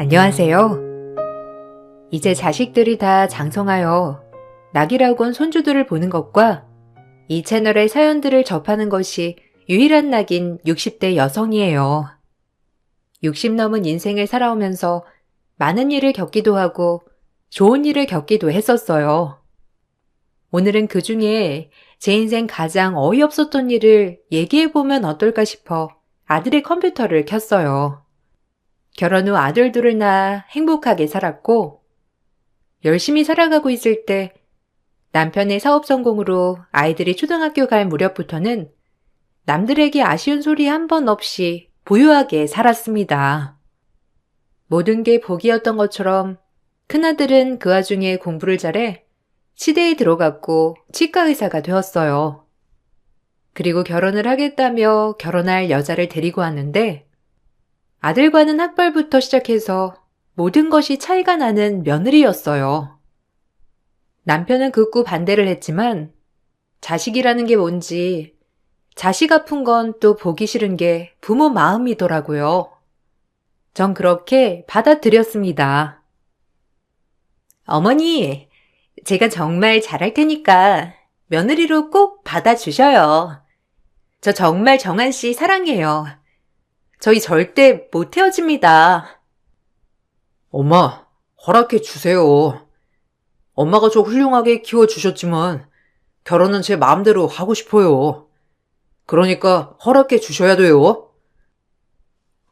안녕하세요. 이제 자식들이 다 장성하여 낙이라고 한 손주들을 보는 것과 이 채널의 사연들을 접하는 것이 유일한 낙인 60대 여성이에요. 60 넘은 인생을 살아오면서 많은 일을 겪기도 하고 좋은 일을 겪기도 했었어요. 오늘은 그 중에 제 인생 가장 어이없었던 일을 얘기해보면 어떨까 싶어 아들의 컴퓨터를 켰어요. 결혼 후 아들 둘을 낳아 행복하게 살았고 열심히 살아가고 있을 때 남편의 사업 성공으로 아이들이 초등학교 갈 무렵부터는 남들에게 아쉬운 소리 한 번 없이 부유하게 살았습니다. 모든 게 복이었던 것처럼 큰아들은 그 와중에 공부를 잘해 치대에 들어갔고 치과 의사가 되었어요. 그리고 결혼을 하겠다며 결혼할 여자를 데리고 왔는데 아들과는 학벌부터 시작해서 모든 것이 차이가 나는 며느리였어요. 남편은 극구 반대를 했지만 자식이라는 게 뭔지 자식 아픈 건 또 보기 싫은 게 부모 마음이더라고요. 전 그렇게 받아들였습니다. 어머니, 제가 정말 잘할 테니까 며느리로 꼭 받아주셔요. 저 정말 정한 씨 사랑해요. 저희 절대 못 헤어집니다. 엄마, 허락해 주세요. 엄마가 저 훌륭하게 키워주셨지만 결혼은 제 마음대로 하고 싶어요. 그러니까 허락해 주셔야 돼요.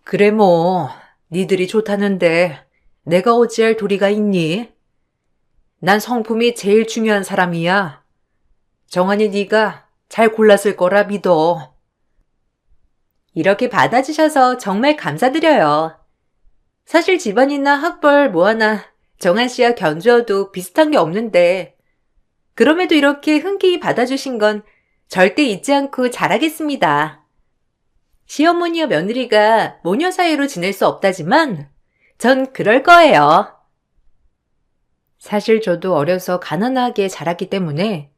그래 뭐, 니들이 좋다는데 내가 어찌할 도리가 있니? 난 성품이 제일 중요한 사람이야. 정한이 네가 잘 골랐을 거라 믿어. 이렇게 받아주셔서 정말 감사드려요. 사실 집안이나 학벌 뭐 하나 정한 씨와 견주어도 비슷한 게 없는데 그럼에도 이렇게 흔쾌히 받아주신 건 절대 잊지 않고 잘하겠습니다. 시어머니와 며느리가 모녀 사이로 지낼 수 없다지만 전 그럴 거예요. 사실 저도 어려서 가난하게 자랐기 때문에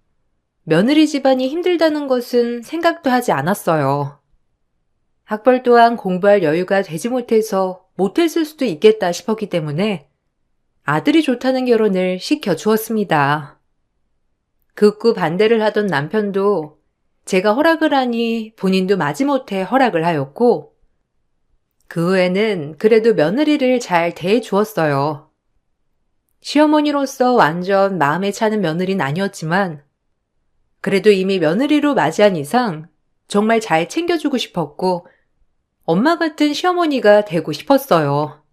며느리 집안이 힘들다는 것은 생각도 하지 않았어요. 학벌 또한 공부할 여유가 되지 못해서 못했을 수도 있겠다 싶었기 때문에 아들이 좋다는 결혼을 시켜주었습니다. 극구 반대를 하던 남편도 제가 허락을 하니 본인도 마지못해 허락을 하였고 그 후에는 그래도 며느리를 잘 대해주었어요. 시어머니로서 완전 마음에 차는 며느리는 아니었지만 그래도 이미 며느리로 맞이한 이상 정말 잘 챙겨주고 싶었고 엄마 같은 시어머니가 되고 싶었어요.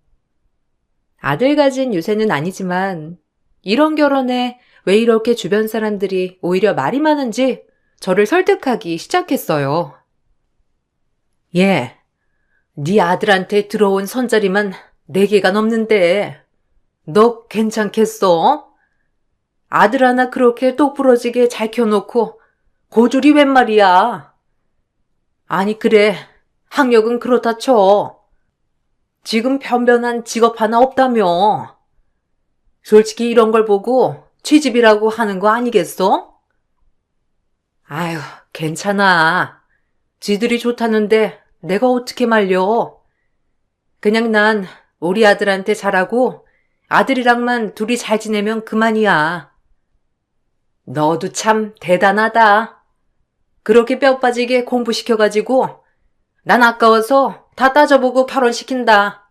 아들 가진 유세는 아니지만 이런 결혼에 왜 이렇게 주변 사람들이 오히려 말이 많은지 저를 설득하기 시작했어요. 예, 네 아들한테 들어온 손자리만 4개가 넘는데 너 괜찮겠어? 아들 하나 그렇게 똑부러지게 잘 키워놓고 고졸이 웬 말이야? 아니 그래, 학력은 그렇다 쳐. 지금 변변한 직업 하나 없다며. 솔직히 이런 걸 보고 취직이라고 하는 거 아니겠어? 아휴, 괜찮아. 지들이 좋다는데 내가 어떻게 말려. 그냥 난 우리 아들한테 잘하고 아들이랑만 둘이 잘 지내면 그만이야. 너도 참 대단하다. 그렇게 뼈 빠지게 공부시켜가지고 난 아까워서 다 따져보고 결혼시킨다.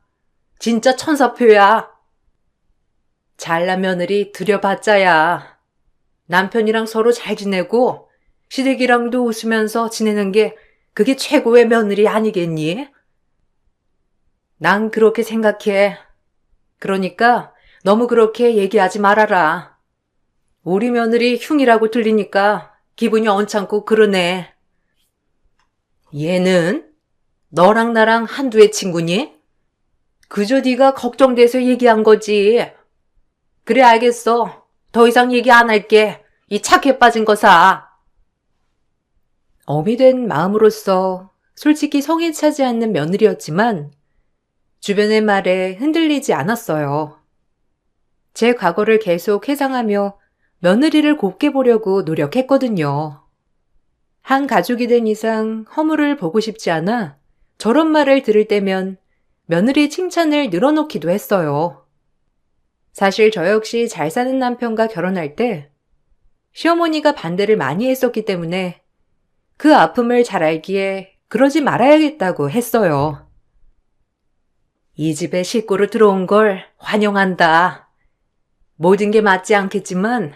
진짜 천사표야. 잘난 며느리 들여봤자야. 남편이랑 서로 잘 지내고 시댁이랑도 웃으면서 지내는 게 그게 최고의 며느리 아니겠니? 난 그렇게 생각해. 그러니까 너무 그렇게 얘기하지 말아라. 우리 며느리 흉이라고 들리니까 기분이 언짢고 그러네. 얘는? 너랑 나랑 한두의 친구니? 그저 네가 걱정돼서 얘기한 거지. 그래 알겠어. 더 이상 얘기 안 할게. 이 착해 빠진 거사. 어미 된 마음으로서 솔직히 성에 차지 않는 며느리였지만 주변의 말에 흔들리지 않았어요. 제 과거를 계속 회상하며 며느리를 곱게 보려고 노력했거든요. 한 가족이 된 이상 허물을 보고 싶지 않아 저런 말을 들을 때면 며느리 칭찬을 늘어놓기도 했어요. 사실 저 역시 잘 사는 남편과 결혼할 때 시어머니가 반대를 많이 했었기 때문에 그 아픔을 잘 알기에 그러지 말아야겠다고 했어요. 이 집에 식구로 들어온 걸 환영한다. 모든 게 맞지 않겠지만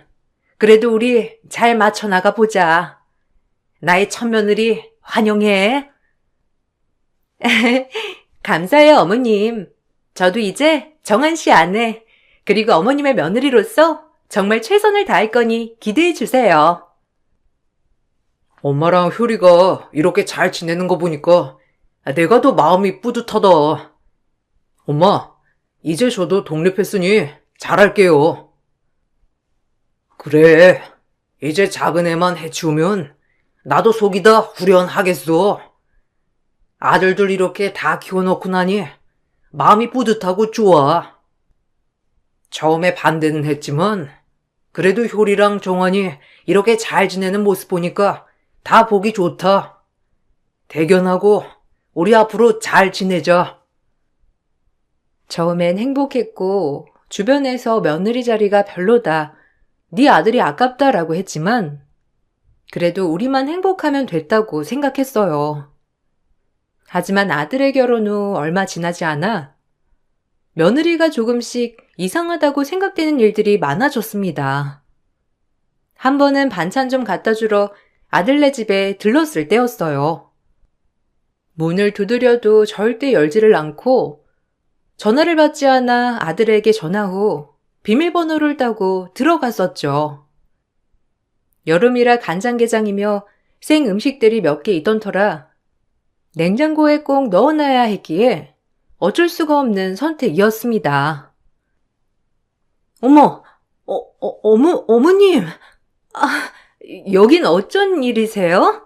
그래도 우리 잘 맞춰나가 보자. 나의 첫며느리 환영해. 감사해요, 어머님. 저도 이제 정한 씨 아내, 그리고 어머님의 며느리로서 정말 최선을 다할 거니 기대해 주세요. 엄마랑 효리가 이렇게 잘 지내는 거 보니까 내가 더 마음이 뿌듯하다. 엄마, 이제 저도 독립했으니 잘할게요. 그래, 이제 작은 애만 해치우면 나도 속이 다 후련하겠어. 아들들 이렇게 다 키워놓고 나니 마음이 뿌듯하고 좋아. 처음에 반대는 했지만 그래도 효리랑 정환이 이렇게 잘 지내는 모습 보니까 다 보기 좋다. 대견하고 우리 앞으로 잘 지내자. 처음엔 행복했고 주변에서 며느리 자리가 별로다. 네 아들이 아깝다라고 했지만 그래도 우리만 행복하면 됐다고 생각했어요. 하지만 아들의 결혼 후 얼마 지나지 않아 며느리가 조금씩 이상하다고 생각되는 일들이 많아졌습니다. 한 번은 반찬 좀 갖다 주러 아들네 집에 들렀을 때였어요. 문을 두드려도 절대 열지를 않고 전화를 받지 않아 아들에게 전화 후 비밀번호를 따고 들어갔었죠. 여름이라 간장게장이며 생 음식들이 몇 개 있던 터라 냉장고에 꼭 넣어놔야 했기에 어쩔 수가 없는 선택이었습니다. 어머님! 여긴 어쩐 일이세요?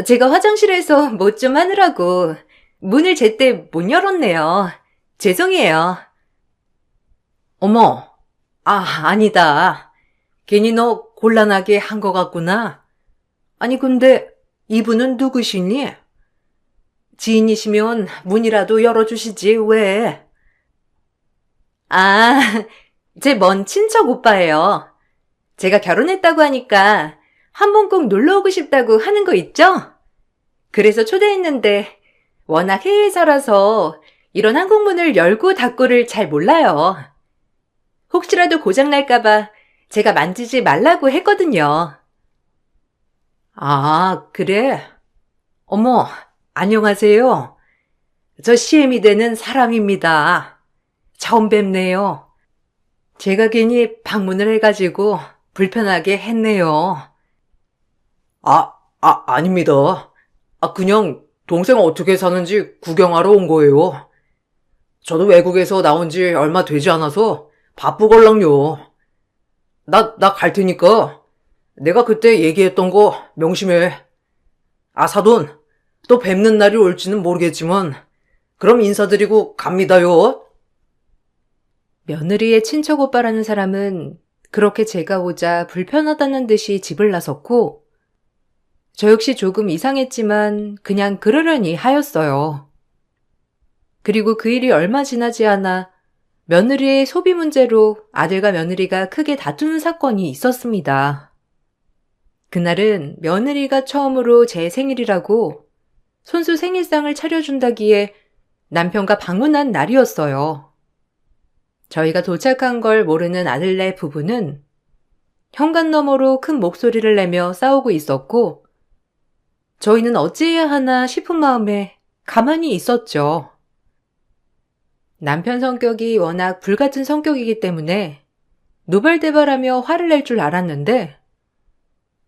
제가 화장실에서 뭐 좀 하느라고 문을 제때 못 열었네요. 죄송해요. 어머, 아니다. 괜히 너 곤란하게 한 것 같구나. 아니, 근데 이분은 누구시니? 지인이시면 문이라도 열어주시지, 왜? 제 먼 친척 오빠예요. 제가 결혼했다고 하니까 한 번 꼭 놀러 오고 싶다고 하는 거 있죠? 그래서 초대했는데 워낙 해외에 살아서 이런 한국문을 열고 닫고를 잘 몰라요. 혹시라도 고장날까봐 제가 만지지 말라고 했거든요. 그래? 어머, 안녕하세요. 저 CM이 되는 사람입니다. 처음 뵙네요. 제가 괜히 방문을 해가지고 불편하게 했네요. 아닙니다. 그냥 동생 어떻게 사는지 구경하러 온 거예요. 저도 외국에서 나온 지 얼마 되지 않아서 바쁘걸랑요. 나 갈 테니까 내가 그때 얘기했던 거 명심해. 사돈, 또 뵙는 날이 올지는 모르겠지만 그럼 인사드리고 갑니다요. 며느리의 친척 오빠라는 사람은 그렇게 제가 오자 불편하다는 듯이 집을 나섰고 저 역시 조금 이상했지만 그냥 그러려니 하였어요. 그리고 그 일이 얼마 지나지 않아 며느리의 소비 문제로 아들과 며느리가 크게 다투는 사건이 있었습니다. 그날은 며느리가 처음으로 제 생일이라고 손수 생일상을 차려준다기에 남편과 방문한 날이었어요. 저희가 도착한 걸 모르는 아들네 부부는 현관 너머로 큰 목소리를 내며 싸우고 있었고 저희는 어찌해야 하나 싶은 마음에 가만히 있었죠. 남편 성격이 워낙 불같은 성격이기 때문에 노발대발하며 화를 낼 줄 알았는데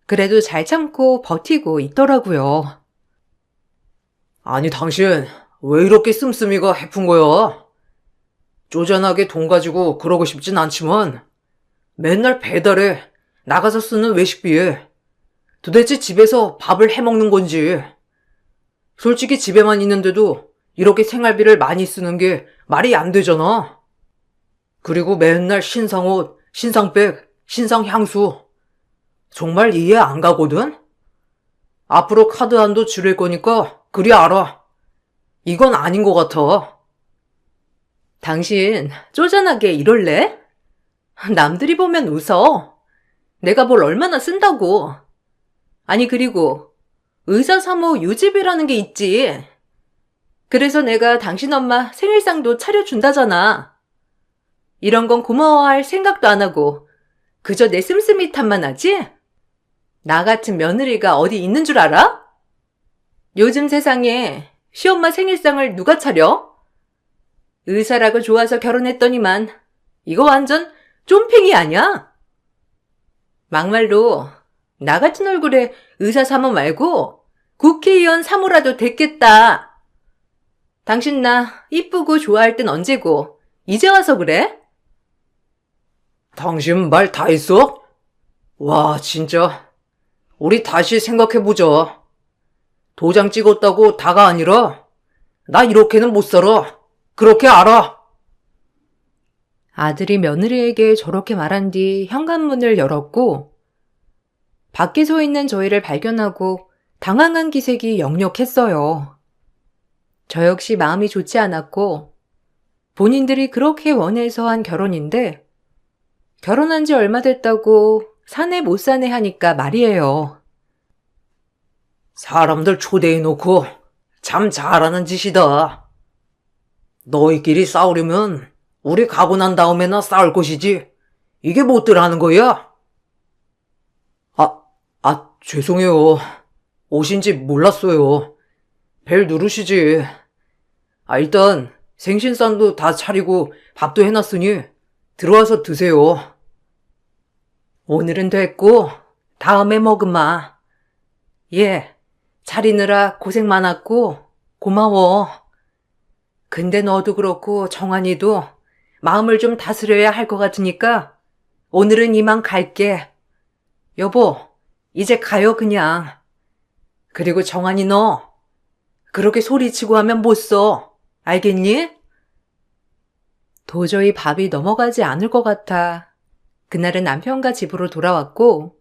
그래도 잘 참고 버티고 있더라고요. 아니, 당신 왜 이렇게 씀씀이가 해픈 거야? 쪼잔하게 돈 가지고 그러고 싶진 않지만 맨날 배달해 나가서 쓰는 외식비에 도대체 집에서 밥을 해먹는 건지. 솔직히 집에만 있는데도 이렇게 생활비를 많이 쓰는 게 말이 안 되잖아. 그리고 맨날 신상옷, 신상백, 신상향수. 정말 이해 안 가거든? 앞으로 카드 한도 줄일 거니까 그리 알아. 이건 아닌 것 같아. 당신 쪼잔하게 이럴래? 남들이 보면 웃어. 내가 뭘 얼마나 쓴다고. 아니 그리고 의사 사모 유지비라는 게 있지. 그래서 내가 당신 엄마 생일상도 차려준다잖아. 이런 건 고마워할 생각도 안 하고 그저 내 씀씀이 탓만 하지? 나 같은 며느리가 어디 있는 줄 알아? 요즘 세상에 시엄마 생일상을 누가 차려? 의사라고 좋아서 결혼했더니만 이거 완전 쫌팽이 아니야? 막말로 나 같은 얼굴에 의사 사모 말고 국회의원 사모라도 됐겠다. 당신 나 이쁘고 좋아할 땐 언제고 이제 와서 그래? 당신 말 다 했어? 와, 진짜. 우리 다시 생각해보자. 도장 찍었다고 다가 아니라 나 이렇게는 못 살아. 그렇게 알아. 아들이 며느리에게 저렇게 말한 뒤 현관문을 열었고 밖에 서 있는 저희를 발견하고 당황한 기색이 역력했어요. 저 역시 마음이 좋지 않았고 본인들이 그렇게 원해서 한 결혼인데 결혼한 지 얼마 됐다고 사내 못 사내 하니까 말이에요. 사람들 초대해놓고 참 잘하는 짓이다. 너희끼리 싸우려면 우리 가고 난 다음에나 싸울 것이지. 이게 못들 하는 거야? 죄송해요. 오신지 몰랐어요. 벨 누르시지. 일단 생신상도 다 차리고 밥도 해놨으니 들어와서 드세요. 오늘은 됐고 다음에 먹으마. 예, 차리느라 고생 많았고 고마워. 근데 너도 그렇고 정한이도 마음을 좀 다스려야 할 것 같으니까 오늘은 이만 갈게. 여보, 이제 가요 그냥. 그리고 정한이 너 그렇게 소리치고 하면 못 써. 알겠니? 도저히 밥이 넘어가지 않을 것 같아 그날은 남편과 집으로 돌아왔고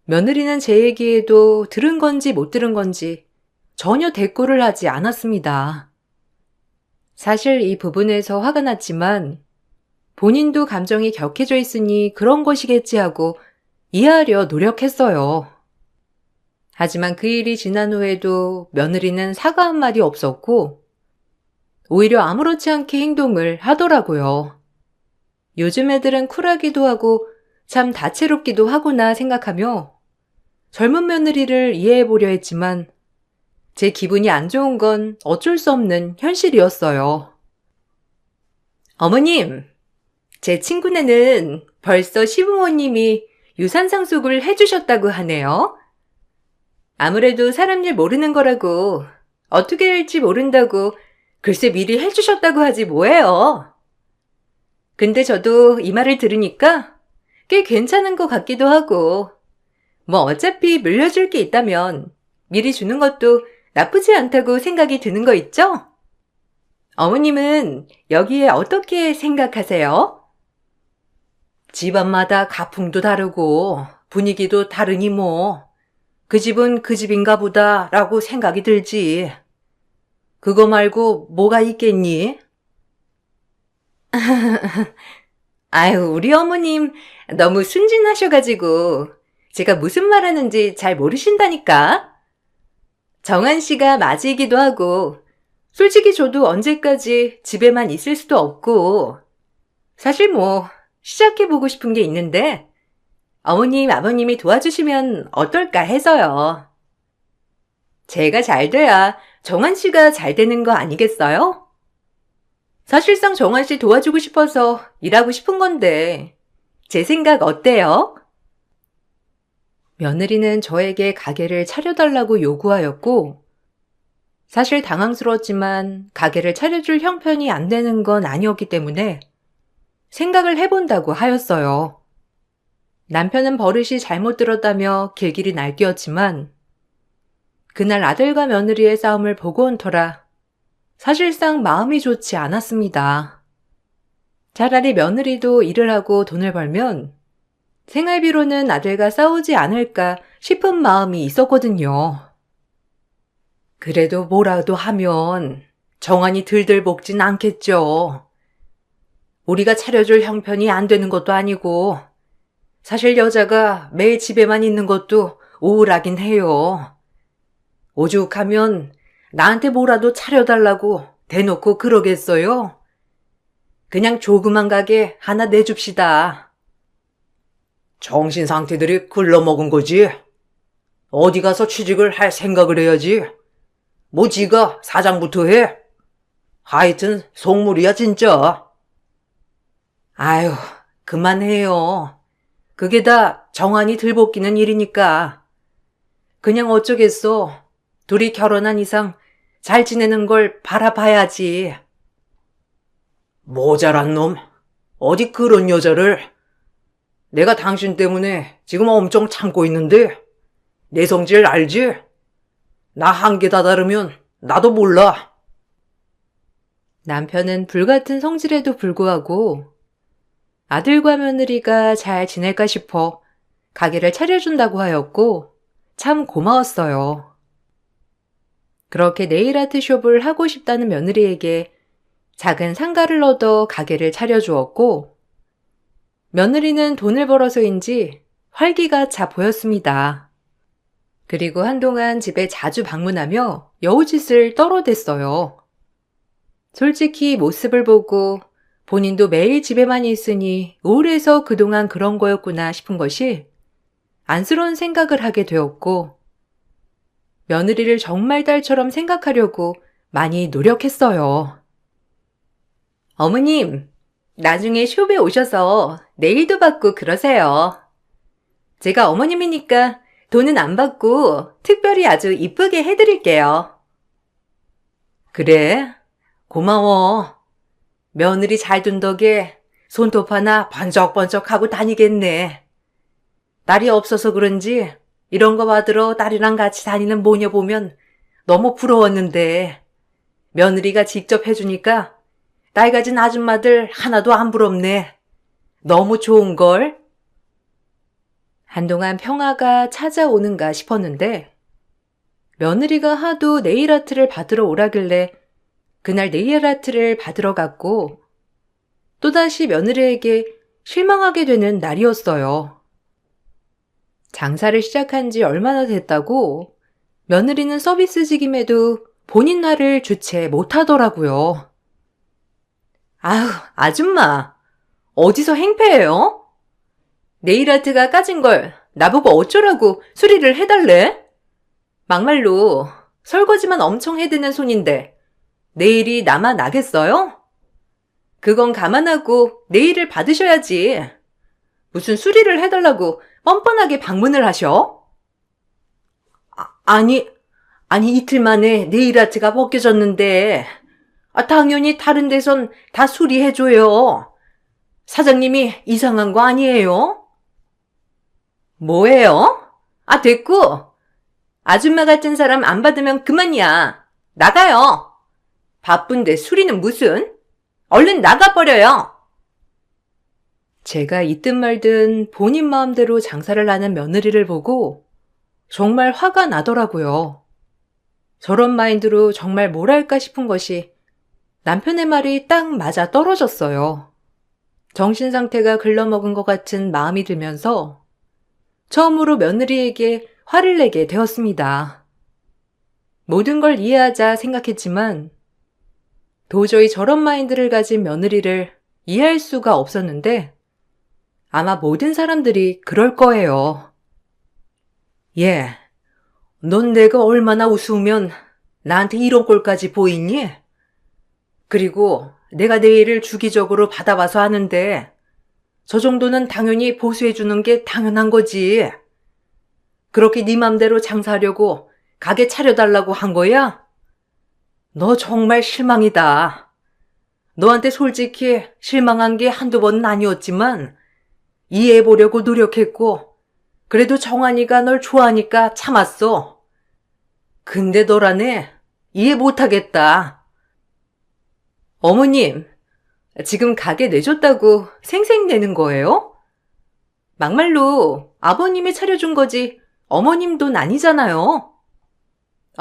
며느리는 제 얘기에도 들은 건지 못 들은 건지 전혀 대꾸를 하지 않았습니다. 사실 이 부분에서 화가 났지만 본인도 감정이 격해져 있으니 그런 것이겠지 하고 이해하려 노력했어요. 하지만 그 일이 지난 후에도 며느리는 사과 한마디 없었고 오히려 아무렇지 않게 행동을 하더라고요. 요즘 애들은 쿨하기도 하고 참 다채롭기도 하구나 생각하며 젊은 며느리를 이해해보려 했지만 제 기분이 안 좋은 건 어쩔 수 없는 현실이었어요. 어머님, 제 친구네는 벌써 시부모님이 유산상속을 해주셨다고 하네요. 아무래도 사람 일 모르는 거라고 어떻게 될지 모른다고 글쎄 미리 해주셨다고 하지 뭐예요. 근데 저도 이 말을 들으니까 꽤 괜찮은 것 같기도 하고 뭐 어차피 물려줄 게 있다면 미리 주는 것도 나쁘지 않다고 생각이 드는 거 있죠? 어머님은 여기에 어떻게 생각하세요? 집안마다 가풍도 다르고 분위기도 다르니 뭐 그 집은 그 집인가 보다 라고 생각이 들지. 그거 말고 뭐가 있겠니? 아유, 우리 어머님 너무 순진하셔가지고 제가 무슨 말 하는지 잘 모르신다니까. 정한 씨가 맞이기도 하고 솔직히 저도 언제까지 집에만 있을 수도 없고 사실 뭐 시작해보고 싶은 게 있는데 어머님, 아버님이 도와주시면 어떨까 해서요. 제가 잘 돼야 정한 씨가 잘 되는 거 아니겠어요? 사실상 정한 씨 도와주고 싶어서 일하고 싶은 건데 제 생각 어때요? 며느리는 저에게 가게를 차려달라고 요구하였고 사실 당황스러웠지만 가게를 차려줄 형편이 안 되는 건 아니었기 때문에 생각을 해본다고 하였어요. 남편은 버릇이 잘못 들었다며 길길이 날뛰었지만 그날 아들과 며느리의 싸움을 보고 온 터라 사실상 마음이 좋지 않았습니다. 차라리 며느리도 일을 하고 돈을 벌면 생활비로는 아들과 싸우지 않을까 싶은 마음이 있었거든요. 그래도 뭐라도 하면 정한이 들들 볶진 않겠죠. 우리가 차려줄 형편이 안 되는 것도 아니고 사실 여자가 매일 집에만 있는 것도 우울하긴 해요. 오죽하면 나한테 뭐라도 차려달라고 대놓고 그러겠어요? 그냥 조그만 가게 하나 내줍시다. 정신 상태들이 글러먹은 거지. 어디 가서 취직을 할 생각을 해야지. 뭐 지가 사장부터 해. 하여튼 속물이야 진짜. 아유, 그만해요. 그게 다 정한이 들볶이는 일이니까. 그냥 어쩌겠어. 둘이 결혼한 이상 잘 지내는 걸 바라봐야지. 모자란 놈. 어디 그런 여자를. 내가 당신 때문에 지금 엄청 참고 있는데 내 성질 알지? 나 한계 다다르면 나도 몰라. 남편은 불같은 성질에도 불구하고 아들과 며느리가 잘 지낼까 싶어 가게를 차려준다고 하였고 참 고마웠어요. 그렇게 네일아트 숍을 하고 싶다는 며느리에게 작은 상가를 얻어 가게를 차려주었고 며느리는 돈을 벌어서인지 활기가 차 보였습니다. 그리고 한동안 집에 자주 방문하며 여우짓을 떨어댔어요. 솔직히 모습을 보고 본인도 매일 집에만 있으니 우울해서 그동안 그런 거였구나 싶은 것이 안쓰러운 생각을 하게 되었고 며느리를 정말 딸처럼 생각하려고 많이 노력했어요. 어머님, 나중에 숍에 오셔서 네일도 받고 그러세요. 제가 어머님이니까 돈은 안 받고 특별히 아주 이쁘게 해드릴게요. 그래? 고마워. 며느리 잘 둔 덕에 손톱 하나 번쩍번쩍하고 다니겠네. 딸이 없어서 그런지 이런 거 받으러 딸이랑 같이 다니는 모녀 보면 너무 부러웠는데 며느리가 직접 해주니까 딸 가진 아줌마들 하나도 안 부럽네. 너무 좋은걸? 한동안 평화가 찾아오는가 싶었는데 며느리가 하도 네일아트를 받으러 오라길래 그날 네일아트를 받으러 갔고 또다시 며느리에게 실망하게 되는 날이었어요. 장사를 시작한 지 얼마나 됐다고 며느리는 서비스직임에도 본인 날을 주체 못하더라고요. 아휴, 아줌마. 어디서 행패해요? 네일아트가 까진 걸 나보고 어쩌라고 수리를 해달래? 막말로 설거지만 엄청 해대는 손인데 네일이 나만 나겠어요? 그건 감안하고 네일을 받으셔야지. 무슨 수리를 해달라고 뻔뻔하게 방문을 하셔? 아니 이틀 만에 네일아트가 벗겨졌는데 당연히 다른 데선 다 수리해줘요. 사장님이 이상한 거 아니에요? 뭐예요? 됐고. 아줌마 같은 사람 안 받으면 그만이야. 나가요. 바쁜데 수리는 무슨? 얼른 나가버려요. 제가 있든 말든 본인 마음대로 장사를 하는 며느리를 보고 정말 화가 나더라고요. 저런 마인드로 정말 뭘 할까 싶은 것이 남편의 말이 딱 맞아 떨어졌어요. 정신 상태가 글러먹은 것 같은 마음이 들면서 처음으로 며느리에게 화를 내게 되었습니다. 모든 걸 이해하자 생각했지만 도저히 저런 마인드를 가진 며느리를 이해할 수가 없었는데 아마 모든 사람들이 그럴 거예요. 예, 넌 내가 얼마나 우스우면 나한테 이런 꼴까지 보이니? 그리고 내가 내 일을 주기적으로 받아와서 하는데 저 정도는 당연히 보수해주는 게 당연한 거지. 그렇게 네 맘대로 장사하려고 가게 차려달라고 한 거야? 너 정말 실망이다. 너한테 솔직히 실망한 게 한두 번은 아니었지만 이해해보려고 노력했고 그래도 정한이가 널 좋아하니까 참았어. 근데 너라네 이해 못하겠다. 어머님, 지금 가게 내줬다고 생색내는 거예요? 막말로 아버님이 차려준 거지 어머님 돈 아니잖아요.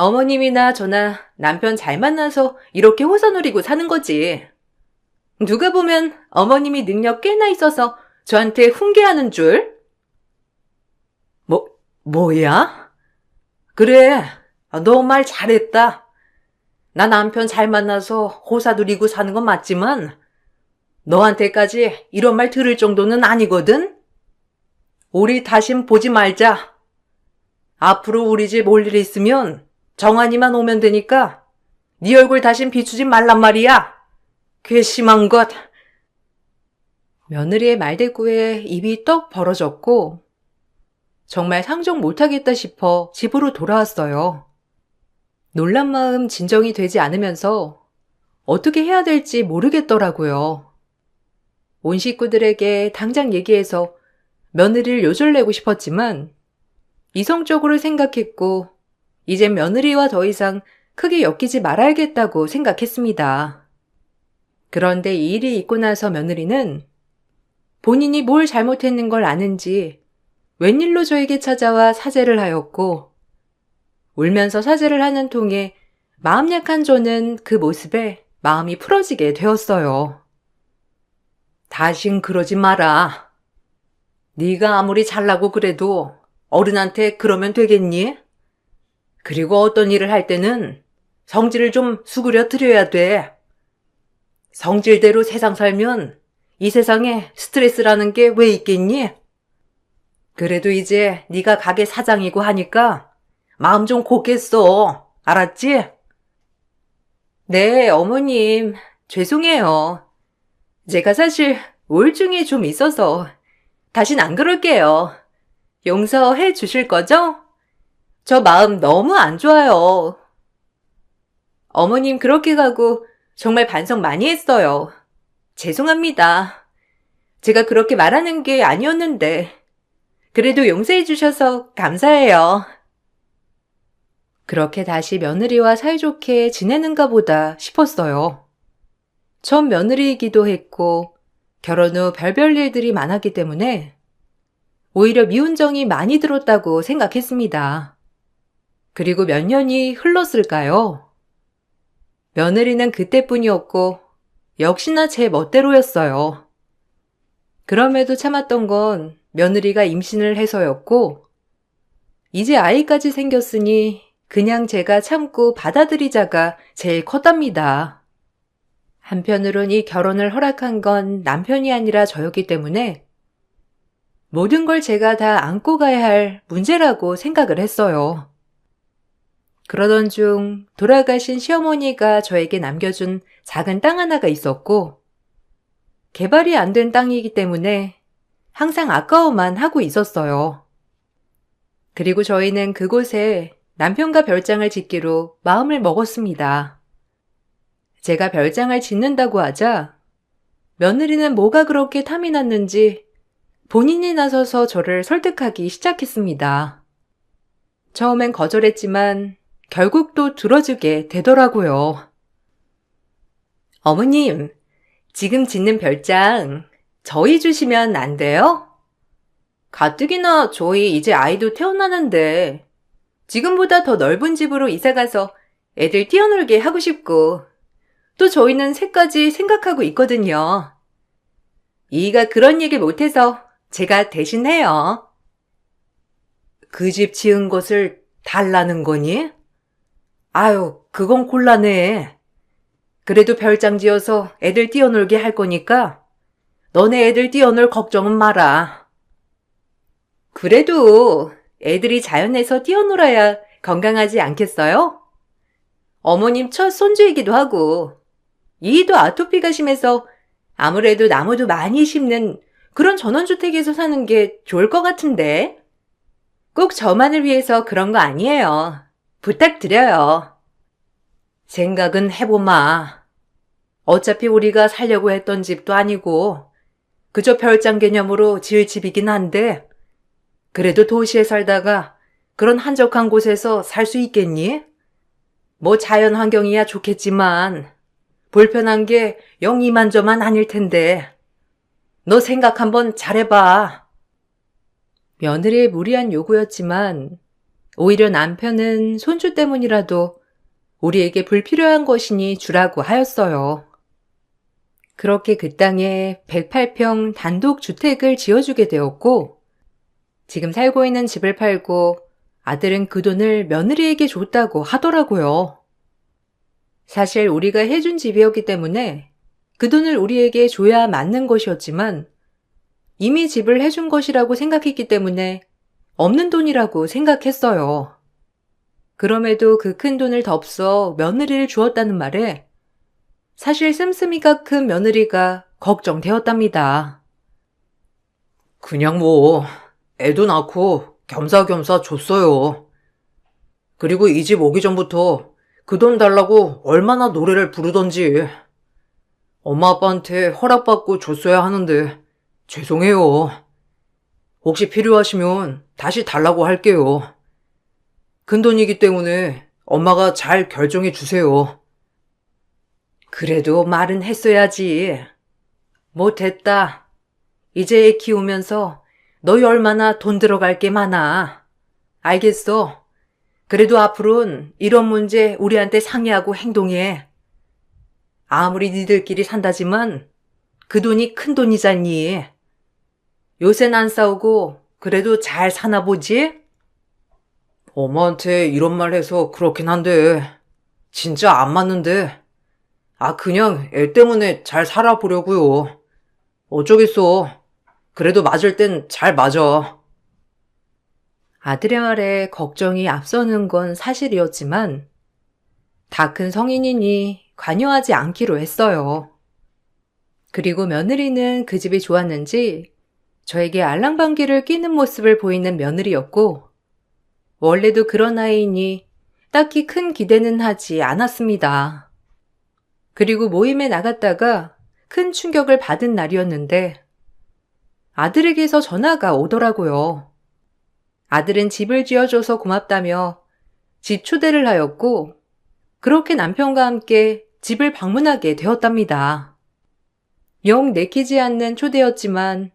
어머님이나 저나 남편 잘 만나서 이렇게 호사 누리고 사는 거지. 누가 보면 어머님이 능력 꽤나 있어서 저한테 훈계하는 줄? 뭐야? 그래, 너 말 잘했다. 나 남편 잘 만나서 호사 누리고 사는 건 맞지만 너한테까지 이런 말 들을 정도는 아니거든? 우리 다신 보지 말자. 앞으로 우리 집 올 일 있으면 정한이만 오면 되니까 네 얼굴 다신 비추지 말란 말이야. 괘씸한 것. 며느리의 말대꾸에 입이 떡 벌어졌고 정말 상종 못하겠다 싶어 집으로 돌아왔어요. 놀란 마음 진정이 되지 않으면서 어떻게 해야 될지 모르겠더라고요. 온 식구들에게 당장 얘기해서 며느리를 요절내고 싶었지만 이성적으로 생각했고 이젠 며느리와 더 이상 크게 엮이지 말아야겠다고 생각했습니다. 그런데 이 일이 있고 나서 며느리는 본인이 뭘 잘못했는 걸 아는지 웬일로 저에게 찾아와 사죄를 하였고 울면서 사죄를 하는 통에 마음 약한 저는 그 모습에 마음이 풀어지게 되었어요. 다신 그러지 마라. 네가 아무리 잘나고 그래도 어른한테 그러면 되겠니? 그리고 어떤 일을 할 때는 성질을 좀 수그려 드려야 돼. 성질대로 세상 살면 이 세상에 스트레스라는 게 왜 있겠니? 그래도 이제 네가 가게 사장이고 하니까 마음 좀 곱겠어. 알았지? 네, 어머님. 죄송해요. 제가 사실 우울증이 좀 있어서 다신 안 그럴게요. 용서해 주실 거죠? 저 마음 너무 안 좋아요. 어머님 그렇게 가고 정말 반성 많이 했어요. 죄송합니다. 제가 그렇게 말하는 게 아니었는데 그래도 용서해 주셔서 감사해요. 그렇게 다시 며느리와 사이좋게 지내는가 보다 싶었어요. 첫 며느리이기도 했고 결혼 후 별별 일들이 많았기 때문에 오히려 미운 정이 많이 들었다고 생각했습니다. 그리고 몇 년이 흘렀을까요? 며느리는 그때뿐이었고 역시나 제 멋대로였어요. 그럼에도 참았던 건 며느리가 임신을 해서였고 이제 아이까지 생겼으니 그냥 제가 참고 받아들이자가 제일 컸답니다. 한편으론 이 결혼을 허락한 건 남편이 아니라 저였기 때문에 모든 걸 제가 다 안고 가야 할 문제라고 생각을 했어요. 그러던 중 돌아가신 시어머니가 저에게 남겨준 작은 땅 하나가 있었고 개발이 안 된 땅이기 때문에 항상 아까워만 하고 있었어요. 그리고 저희는 그곳에 남편과 별장을 짓기로 마음을 먹었습니다. 제가 별장을 짓는다고 하자 며느리는 뭐가 그렇게 탐이 났는지 본인이 나서서 저를 설득하기 시작했습니다. 처음엔 거절했지만 결국 또 들어주게 되더라고요. 어머님, 지금 짓는 별장 저희 주시면 안 돼요? 가뜩이나 저희 이제 아이도 태어나는데 지금보다 더 넓은 집으로 이사가서 애들 뛰어놀게 하고 싶고 또 저희는 새까지 생각하고 있거든요. 이가 그런 얘기 못해서 제가 대신해요. 그 집 지은 것을 달라는 거니? 아유, 그건 곤란해. 그래도 별장 지어서 애들 뛰어놀게 할 거니까 너네 애들 뛰어놀 걱정은 마라. 그래도 애들이 자연에서 뛰어놀아야 건강하지 않겠어요? 어머님 첫 손주이기도 하고 이도 아토피가 심해서 아무래도 나무도 많이 심는 그런 전원주택에서 사는 게 좋을 것 같은데 꼭 저만을 위해서 그런 거 아니에요. 부탁드려요. 생각은 해보마. 어차피 우리가 살려고 했던 집도 아니고 그저 별장 개념으로 지을 집이긴 한데 그래도 도시에 살다가 그런 한적한 곳에서 살 수 있겠니? 뭐 자연 환경이야 좋겠지만 불편한 게 영 이만저만 아닐 텐데 너 생각 한번 잘해봐. 며느리의 무리한 요구였지만 오히려 남편은 손주 때문이라도 우리에게 불필요한 것이니 주라고 하였어요. 그렇게 그 땅에 108평 단독 주택을 지어주게 되었고, 지금 살고 있는 집을 팔고 아들은 그 돈을 며느리에게 줬다고 하더라고요. 사실 우리가 해준 집이었기 때문에 그 돈을 우리에게 줘야 맞는 것이었지만 이미 집을 해준 것이라고 생각했기 때문에 없는 돈이라고 생각했어요. 그럼에도 그 큰 돈을 덥서 며느리를 주었다는 말에 사실 씀씀이가 큰 며느리가 걱정되었답니다. 그냥 뭐 애도 낳고 겸사겸사 줬어요. 그리고 이 집 오기 전부터 그 돈 달라고 얼마나 노래를 부르던지. 엄마 아빠한테 허락받고 줬어야 하는데 죄송해요. 혹시 필요하시면 다시 달라고 할게요. 큰돈이기 때문에 엄마가 잘 결정해 주세요. 그래도 말은 했어야지. 못했다. 이제 애 키우면서 너희 얼마나 돈 들어갈 게 많아. 알겠어. 그래도 앞으로는 이런 문제 우리한테 상의하고 행동해. 아무리 니들끼리 산다지만 그 돈이 큰 돈이잖니. 요샌 안 싸우고 그래도 잘 사나 보지? 엄마한테 이런 말 해서 그렇긴 한데 진짜 안 맞는데 그냥 애 때문에 잘 살아보려고요. 어쩌겠어. 그래도 맞을 땐 잘 맞아. 아들의 말에 걱정이 앞서는 건 사실이었지만 다 큰 성인이니 관여하지 않기로 했어요. 그리고 며느리는 그 집이 좋았는지 저에게 알랑방귀를 뀌는 모습을 보이는 며느리였고 원래도 그런 아이니 딱히 큰 기대는 하지 않았습니다. 그리고 모임에 나갔다가 큰 충격을 받은 날이었는데 아들에게서 전화가 오더라고요. 아들은 집을 지어줘서 고맙다며 집 초대를 하였고 그렇게 남편과 함께 집을 방문하게 되었답니다. 영 내키지 않는 초대였지만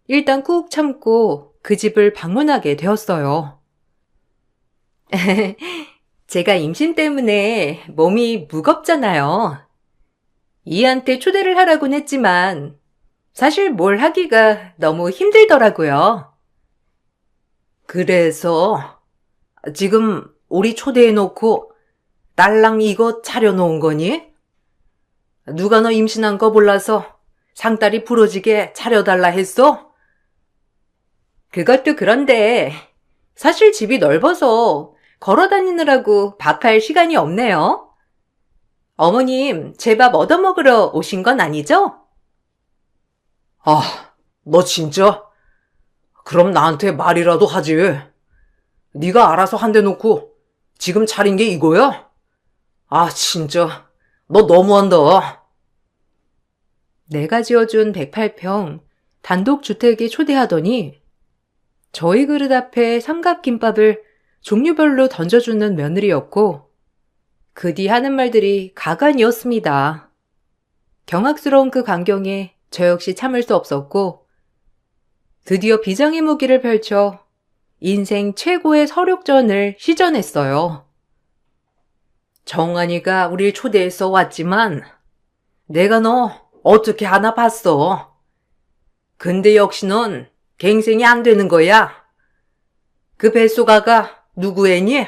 일단 꾹 참고 그 집을 방문하게 되었어요. 제가 임신 때문에 몸이 무겁잖아요. 이한테 초대를 하라고는 했지만 사실 뭘 하기가 너무 힘들더라고요. 그래서 지금 우리 초대해놓고 딸랑 이거 차려놓은 거니? 누가 너 임신한 거 몰라서 상다리 부러지게 차려달라 했어? 그것도 그런데 사실 집이 넓어서 걸어 다니느라고 밥할 시간이 없네요. 어머님, 제 밥 얻어먹으러 오신 건 아니죠? 너 진짜? 그럼 나한테 말이라도 하지. 네가 알아서 한 대 놓고 지금 차린 게 이거야? 진짜 너 너무한다. 내가 지어준 108평 단독주택에 초대하더니 저희 그릇 앞에 삼각김밥을 종류별로 던져주는 며느리였고 그 뒤 하는 말들이 가관이었습니다. 경악스러운 그 광경에 저 역시 참을 수 없었고 드디어 비장의 무기를 펼쳐 인생 최고의 서력전을 시전했어요. 정한이가 우릴 초대해서 왔지만 내가 너 어떻게 하나 봤어. 근데 역시 넌 갱생이 안 되는 거야. 그 뱃속아가 누구 애니?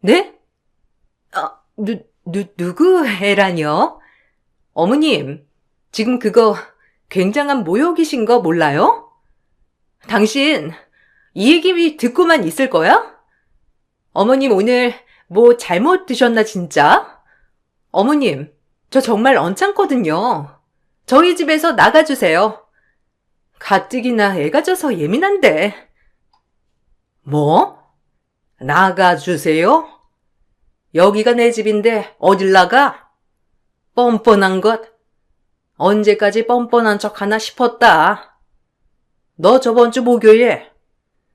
네? 누구 애라뇨? 어머님, 지금 그거 굉장한 모욕이신 거 몰라요? 당신 이 얘기 듣고만 있을 거야? 어머님 오늘 뭐 잘못 드셨나 진짜? 어머님, 저 정말 언짢거든요. 저희 집에서 나가주세요. 가뜩이나 애가 져서 예민한데. 뭐? 나가주세요? 여기가 내 집인데 어딜 나가? 뻔뻔한 것. 언제까지 뻔뻔한 척 하나 싶었다. 너 저번 주 목요일에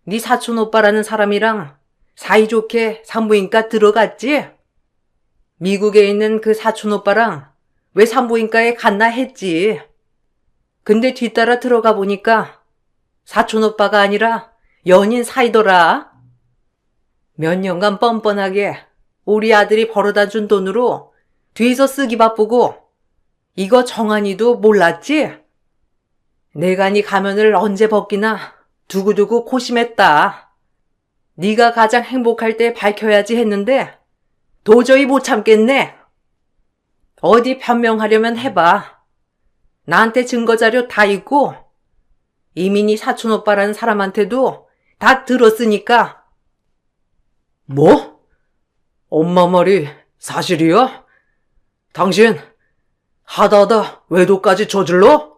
네 사촌 오빠라는 사람이랑 사이좋게 산부인과 들어갔지? 미국에 있는 그 사촌 오빠랑 왜 산부인과에 갔나 했지. 근데 뒤따라 들어가 보니까 사촌 오빠가 아니라 연인 사이더라. 몇 년간 뻔뻔하게 우리 아들이 벌어다 준 돈으로 뒤에서 쓰기 바쁘고 이거 정한이도 몰랐지? 내가 네 가면을 언제 벗기나 두고두고 고심했다. 네가 가장 행복할 때 밝혀야지 했는데 도저히 못 참겠네. 어디 변명하려면 해봐. 나한테 증거자료 다 있고 이민희 사촌오빠라는 사람한테도 다 들었으니까. 뭐? 엄마 말이 사실이야? 당신 하다하다 외도까지 저질러?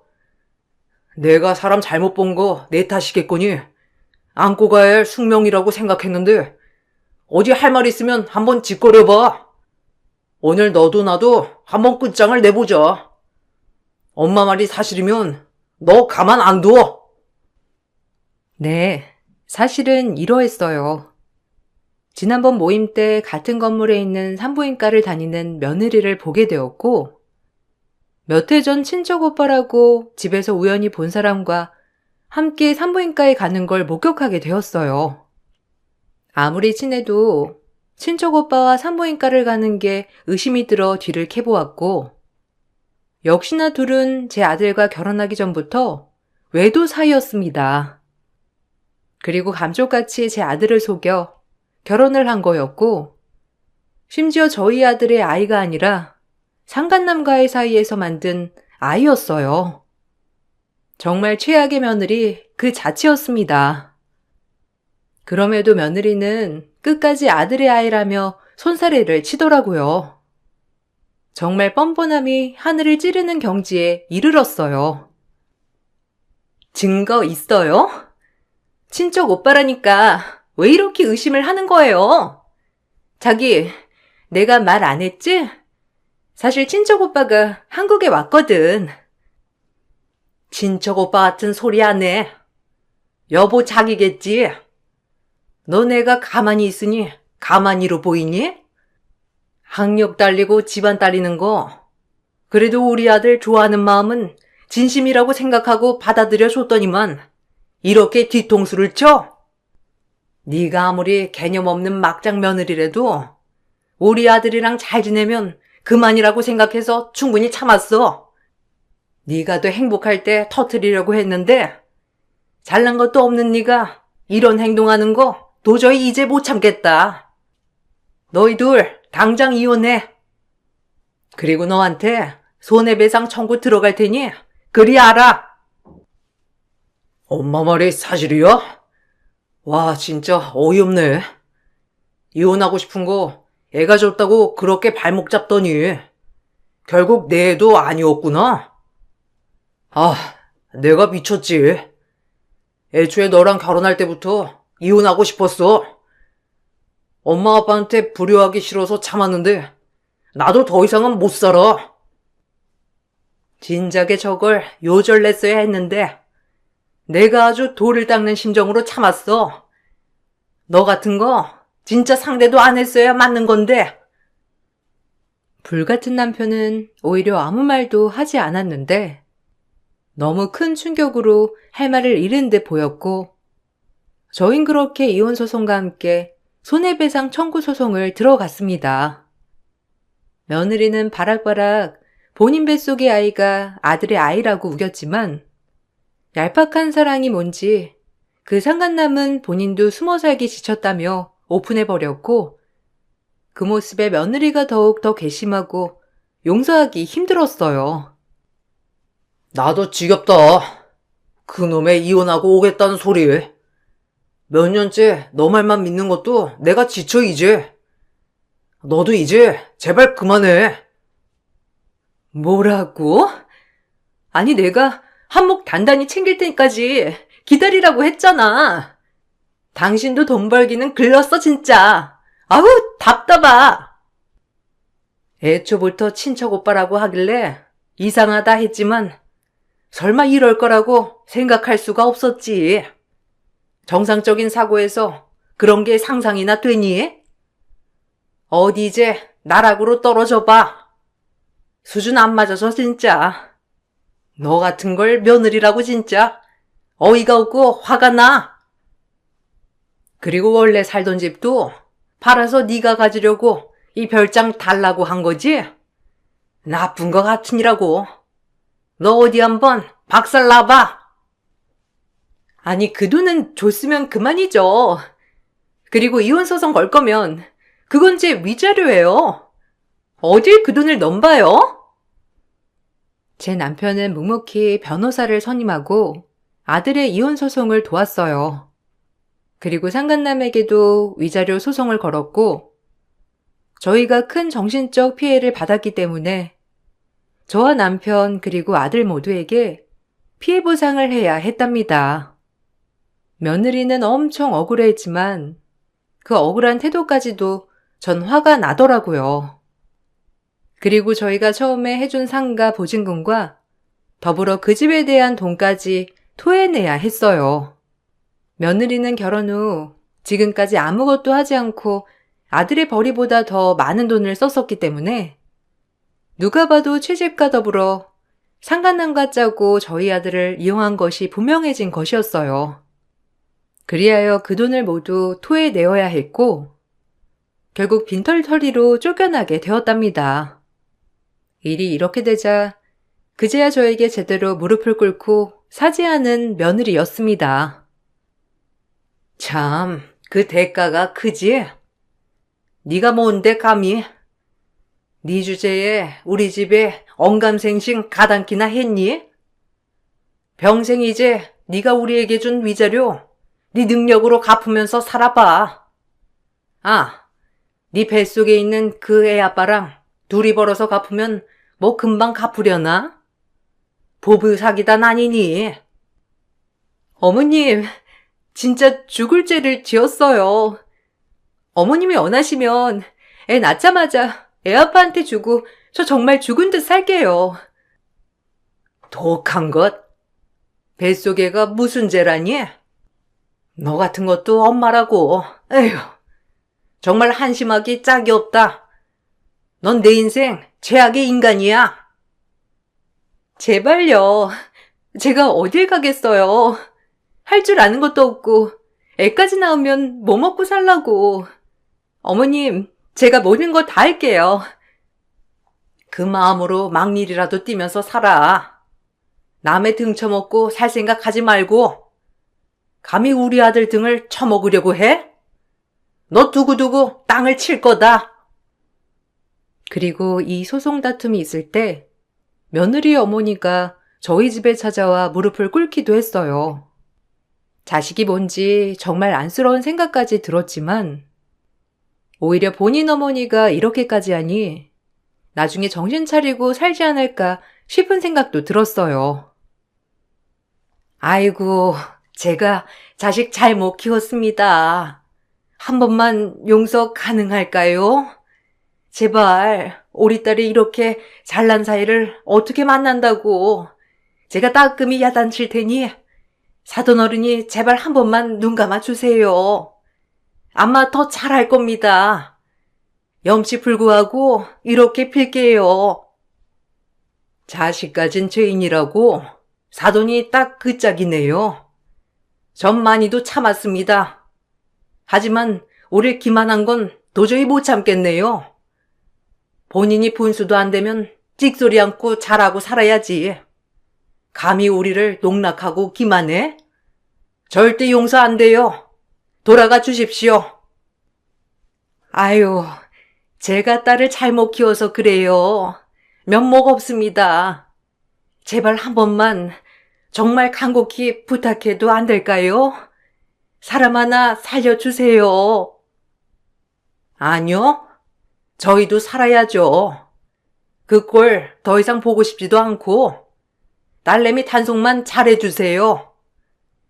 내가 사람 잘못 본 거 내 탓이겠거니 안고 가야 할 숙명이라고 생각했는데 어디 할 말 있으면 한번 짓거려봐. 오늘 너도 나도 한번 끝장을 내보자. 엄마 말이 사실이면 너 가만 안 둬. 네, 사실은 이러했어요. 지난번 모임 때 같은 건물에 있는 산부인과를 다니는 며느리를 보게 되었고, 몇 해 전 친척 오빠라고 집에서 우연히 본 사람과 함께 산부인과에 가는 걸 목격하게 되었어요. 아무리 친해도 친척 오빠와 산부인과를 가는 게 의심이 들어 뒤를 캐보았고, 역시나 둘은 제 아들과 결혼하기 전부터 외도 사이였습니다. 그리고 감쪽같이 제 아들을 속여 결혼을 한 거였고, 심지어 저희 아들의 아이가 아니라 상간남과의 사이에서 만든 아이였어요. 정말 최악의 며느리 그 자체였습니다. 그럼에도 며느리는 끝까지 아들의 아이라며 손사래를 치더라고요. 정말 뻔뻔함이 하늘을 찌르는 경지에 이르렀어요. 증거 있어요? 친척 오빠라니까 왜 이렇게 의심을 하는 거예요? 자기, 내가 말 안 했지? 사실 친척 오빠가 한국에 왔거든. 친척 오빠 같은 소리 안 해. 여보 자기겠지? 너 내가 가만히 있으니 가만히로 보이니? 학력 딸리고 집안 딸리는 거 그래도 우리 아들 좋아하는 마음은 진심이라고 생각하고 받아들여 줬더니만 이렇게 뒤통수를 쳐? 네가 아무리 개념 없는 막장 며느리라도 우리 아들이랑 잘 지내면 그만이라고 생각해서 충분히 참았어. 네가 더 행복할 때 터뜨리려고 했는데 잘난 것도 없는 네가 이런 행동하는 거 도저히 이제 못 참겠다. 너희 둘 당장 이혼해. 그리고 너한테 손해배상 청구 들어갈 테니 그리 알아. 엄마 말이 사실이야? 와 진짜 어이없네. 이혼하고 싶은 거 애가 줬다고 그렇게 발목 잡더니 결국 내 애도 아니었구나. 아, 내가 미쳤지. 애초에 너랑 결혼할 때부터 이혼하고 싶었어. 엄마 아빠한테 불효하기 싫어서 참았는데 나도 더 이상은 못 살아. 진작에 저걸 요절냈어야 했는데 내가 아주 돌을 닦는 심정으로 참았어. 너 같은 거 진짜 상대도 안 했어야 맞는 건데. 불같은 남편은 오히려 아무 말도 하지 않았는데 너무 큰 충격으로 할 말을 잃은 듯 보였고, 저흰 그렇게 이혼소송과 함께 손해배상 청구 소송을 들어갔습니다. 며느리는 바락바락 본인 뱃속의 아이가 아들의 아이라고 우겼지만 얄팍한 사랑이 뭔지 그 상간남은 본인도 숨어 살기 지쳤다며 오픈해버렸고, 그 모습에 며느리가 더욱 더 괘씸하고 용서하기 힘들었어요. 나도 지겹다. 그놈의 이혼하고 오겠다는 소리. 몇 년째 너 말만 믿는 것도 내가 지쳐 이제. 너도 이제 제발 그만해. 뭐라고? 아니 내가 한몫 단단히 챙길 테니까지 기다리라고 했잖아. 당신도 돈 벌기는 글렀어 진짜. 아우 답답하. 애초부터 친척 오빠라고 하길래 이상하다 했지만 설마 이럴 거라고 생각할 수가 없었지. 정상적인 사고에서 그런 게 상상이나 되니? 어디 이제 나락으로 떨어져 봐. 수준 안 맞아서 진짜. 너 같은 걸 며느리라고 진짜 어이가 없고 화가 나. 그리고 원래 살던 집도 팔아서 네가 가지려고 이 별장 달라고 한 거지? 나쁜 거 같으니라고. 너 어디 한번 박살 나봐. 아니, 그 돈은 줬으면 그만이죠. 그리고 이혼 소송 걸 거면 그건 제 위자료예요. 어딜 그 돈을 넘봐요? 제 남편은 묵묵히 변호사를 선임하고 아들의 이혼 소송을 도왔어요. 그리고 상간남에게도 위자료 소송을 걸었고, 저희가 큰 정신적 피해를 받았기 때문에 저와 남편 그리고 아들 모두에게 피해 보상을 해야 했답니다. 며느리는 엄청 억울해했지만 그 억울한 태도까지도 전 화가 나더라고요. 그리고 저희가 처음에 해준 상가 보증금과 더불어 그 집에 대한 돈까지 토해내야 했어요. 며느리는 결혼 후 지금까지 아무것도 하지 않고 아들의 벌이보다 더 많은 돈을 썼었기 때문에 누가 봐도 채집과 더불어 상간남과 짜고 저희 아들을 이용한 것이 분명해진 것이었어요. 그리하여 그 돈을 모두 토해내어야 했고 결국 빈털터리로 쫓겨나게 되었답니다. 일이 이렇게 되자 그제야 저에게 제대로 무릎을 꿇고 사죄하는 며느리였습니다. 참, 그 대가가 크지? 네가 뭔데 감히? 네 주제에 우리 집에 언감생심 가당키나 했니? 평생 이제 네가 우리에게 준 위자료 네 능력으로 갚으면서 살아봐. 아, 네 뱃속에 있는 그 애 아빠랑 둘이 벌어서 갚으면 뭐 금방 갚으려나? 보부 사기단 아니니? 어머님, 진짜 죽을 죄를 지었어요. 어머님이 원하시면 애 낳자마자 애 아빠한테 주고 저 정말 죽은 듯 살게요. 독한 것? 뱃속애가 무슨 죄라니? 너 같은 것도 엄마라고. 에휴, 정말 한심하기 짝이 없다. 넌 내 인생 최악의 인간이야. 제발요. 제가 어딜 가겠어요. 할 줄 아는 것도 없고 애까지 낳으면 뭐 먹고 살라고. 어머님, 제가 모든 거 다 할게요. 그 마음으로 막일이라도 뛰면서 살아. 남의 등 쳐먹고 살 생각하지 말고. 감히 우리 아들 등을 쳐먹으려고 해? 너 두고두고 땅을 칠 거다. 그리고 이 소송 다툼이 있을 때 며느리 어머니가 저희 집에 찾아와 무릎을 꿇기도 했어요. 자식이 뭔지 정말 안쓰러운 생각까지 들었지만 오히려 본인 어머니가 이렇게까지 하니 나중에 정신 차리고 살지 않을까 싶은 생각도 들었어요. 아이고, 제가 자식 잘못 키웠습니다. 한 번만 용서 가능할까요? 제발 우리 딸이 이렇게 잘난 사이를 어떻게 만난다고. 제가 따끔히 야단칠 테니 사돈 어른이 제발 한 번만 눈 감아주세요. 아마 더 잘할 겁니다. 염치 불구하고 이렇게 빌게요. 자식 가진 죄인이라고 사돈이 딱 그 짝이네요. 전 많이도 참았습니다. 하지만 우리 기만한 건 도저히 못 참겠네요. 본인이 분수도 안 되면 찍소리 않고 잘하고 살아야지. 감히 우리를 농락하고 기만해? 절대 용서 안 돼요. 돌아가 주십시오. 아유, 제가 딸을 잘못 키워서 그래요. 면목 없습니다. 제발 한 번만 정말 간곡히 부탁해도 안 될까요? 사람 하나 살려주세요. 아니요. 저희도 살아야죠. 그 꼴 더 이상 보고 싶지도 않고 딸내미 단속만 잘해주세요.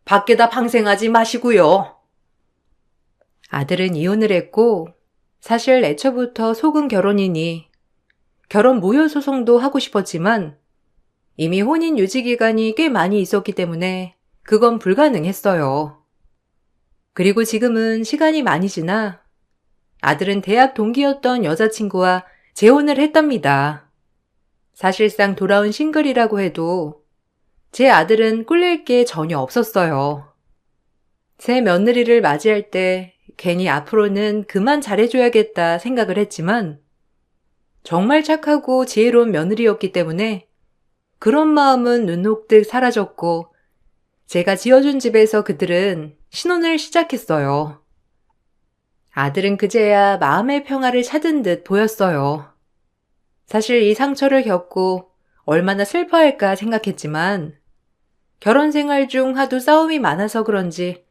밖에다 방생하지 마시고요. 아들은 이혼을 했고 사실 애초부터 속은 결혼이니 결혼 무효 소송도 하고 싶었지만 이미 혼인 유지 기간이 꽤 많이 있었기 때문에 그건 불가능했어요. 그리고 지금은 시간이 많이 지나 아들은 대학 동기였던 여자친구와 재혼을 했답니다. 사실상 돌아온 싱글이라고 해도 제 아들은 꿀릴 게 전혀 없었어요. 새 며느리를 맞이할 때 괜히 앞으로는 그만 잘해줘야겠다 생각을 했지만 정말 착하고 지혜로운 며느리였기 때문에 그런 마음은 눈녹듯 사라졌고 제가 지어준 집에서 그들은 신혼을 시작했어요. 아들은 그제야 마음의 평화를 찾은 듯 보였어요. 사실 이 상처를 겪고 얼마나 슬퍼할까 생각했지만 결혼 생활 중 하도 싸움이 많아서 그런지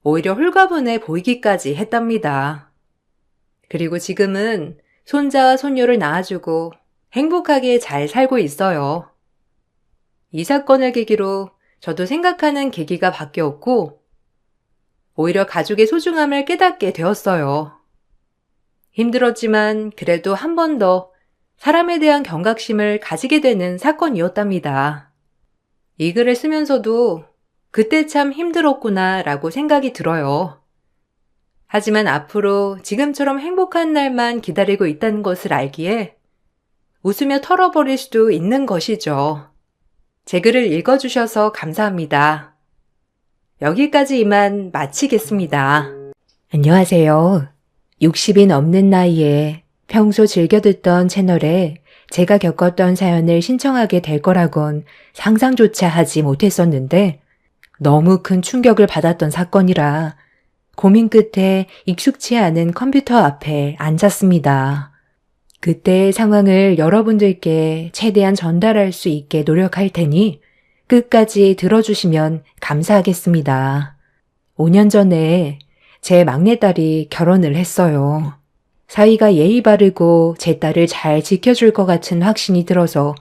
오히려 홀가분해 보이기까지 했답니다. 그리고 지금은 손자와 손녀를 낳아주고 행복하게 잘 살고 있어요. 이 사건을 계기로 저도 생각하는 계기가 바뀌었고 오히려 가족의 소중함을 깨닫게 되었어요. 힘들었지만 그래도 한 번 더 사람에 대한 경각심을 가지게 되는 사건이었답니다. 이 글을 쓰면서도 그때 참 힘들었구나 라고 생각이 들어요. 하지만 앞으로 지금처럼 행복한 날만 기다리고 있다는 것을 알기에 웃으며 털어버릴 수도 있는 것이죠. 제 글을 읽어주셔서 감사합니다. 여기까지 이만 마치겠습니다. 안녕하세요. 60이 넘는 나이에 평소 즐겨 듣던 채널에 제가 겪었던 사연을 신청하게 될 거라곤 상상조차 하지 못했었는데 너무 큰 충격을 받았던 사건이라 고민 끝에 익숙치 않은 컴퓨터 앞에 앉았습니다. 그때의 상황을 여러분들께 최대한 전달할 수 있게 노력할 테니 끝까지 들어주시면 감사하겠습니다. 5년 전에 제 막내딸이 결혼을 했어요. 사위가 예의 바르고 제 딸을 잘 지켜줄 것 같은 확신이 들어서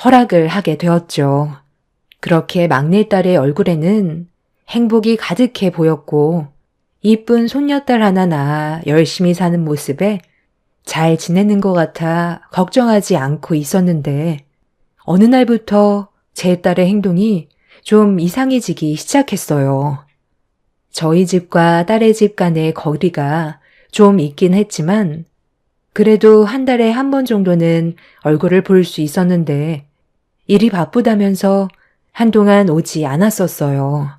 허락을 하게 되었죠. 그렇게 막내딸의 얼굴에는 행복이 가득해 보였고 이쁜 손녀딸 하나 낳아 열심히 사는 모습에 잘 지내는 것 같아 걱정하지 않고 있었는데 어느 날부터 제 딸의 행동이 좀 이상해지기 시작했어요. 저희 집과 딸의 집 간의 거리가 좀 있긴 했지만 그래도 한 달에 한 번 정도는 얼굴을 볼 수 있었는데 일이 바쁘다면서 한동안 오지 않았었어요.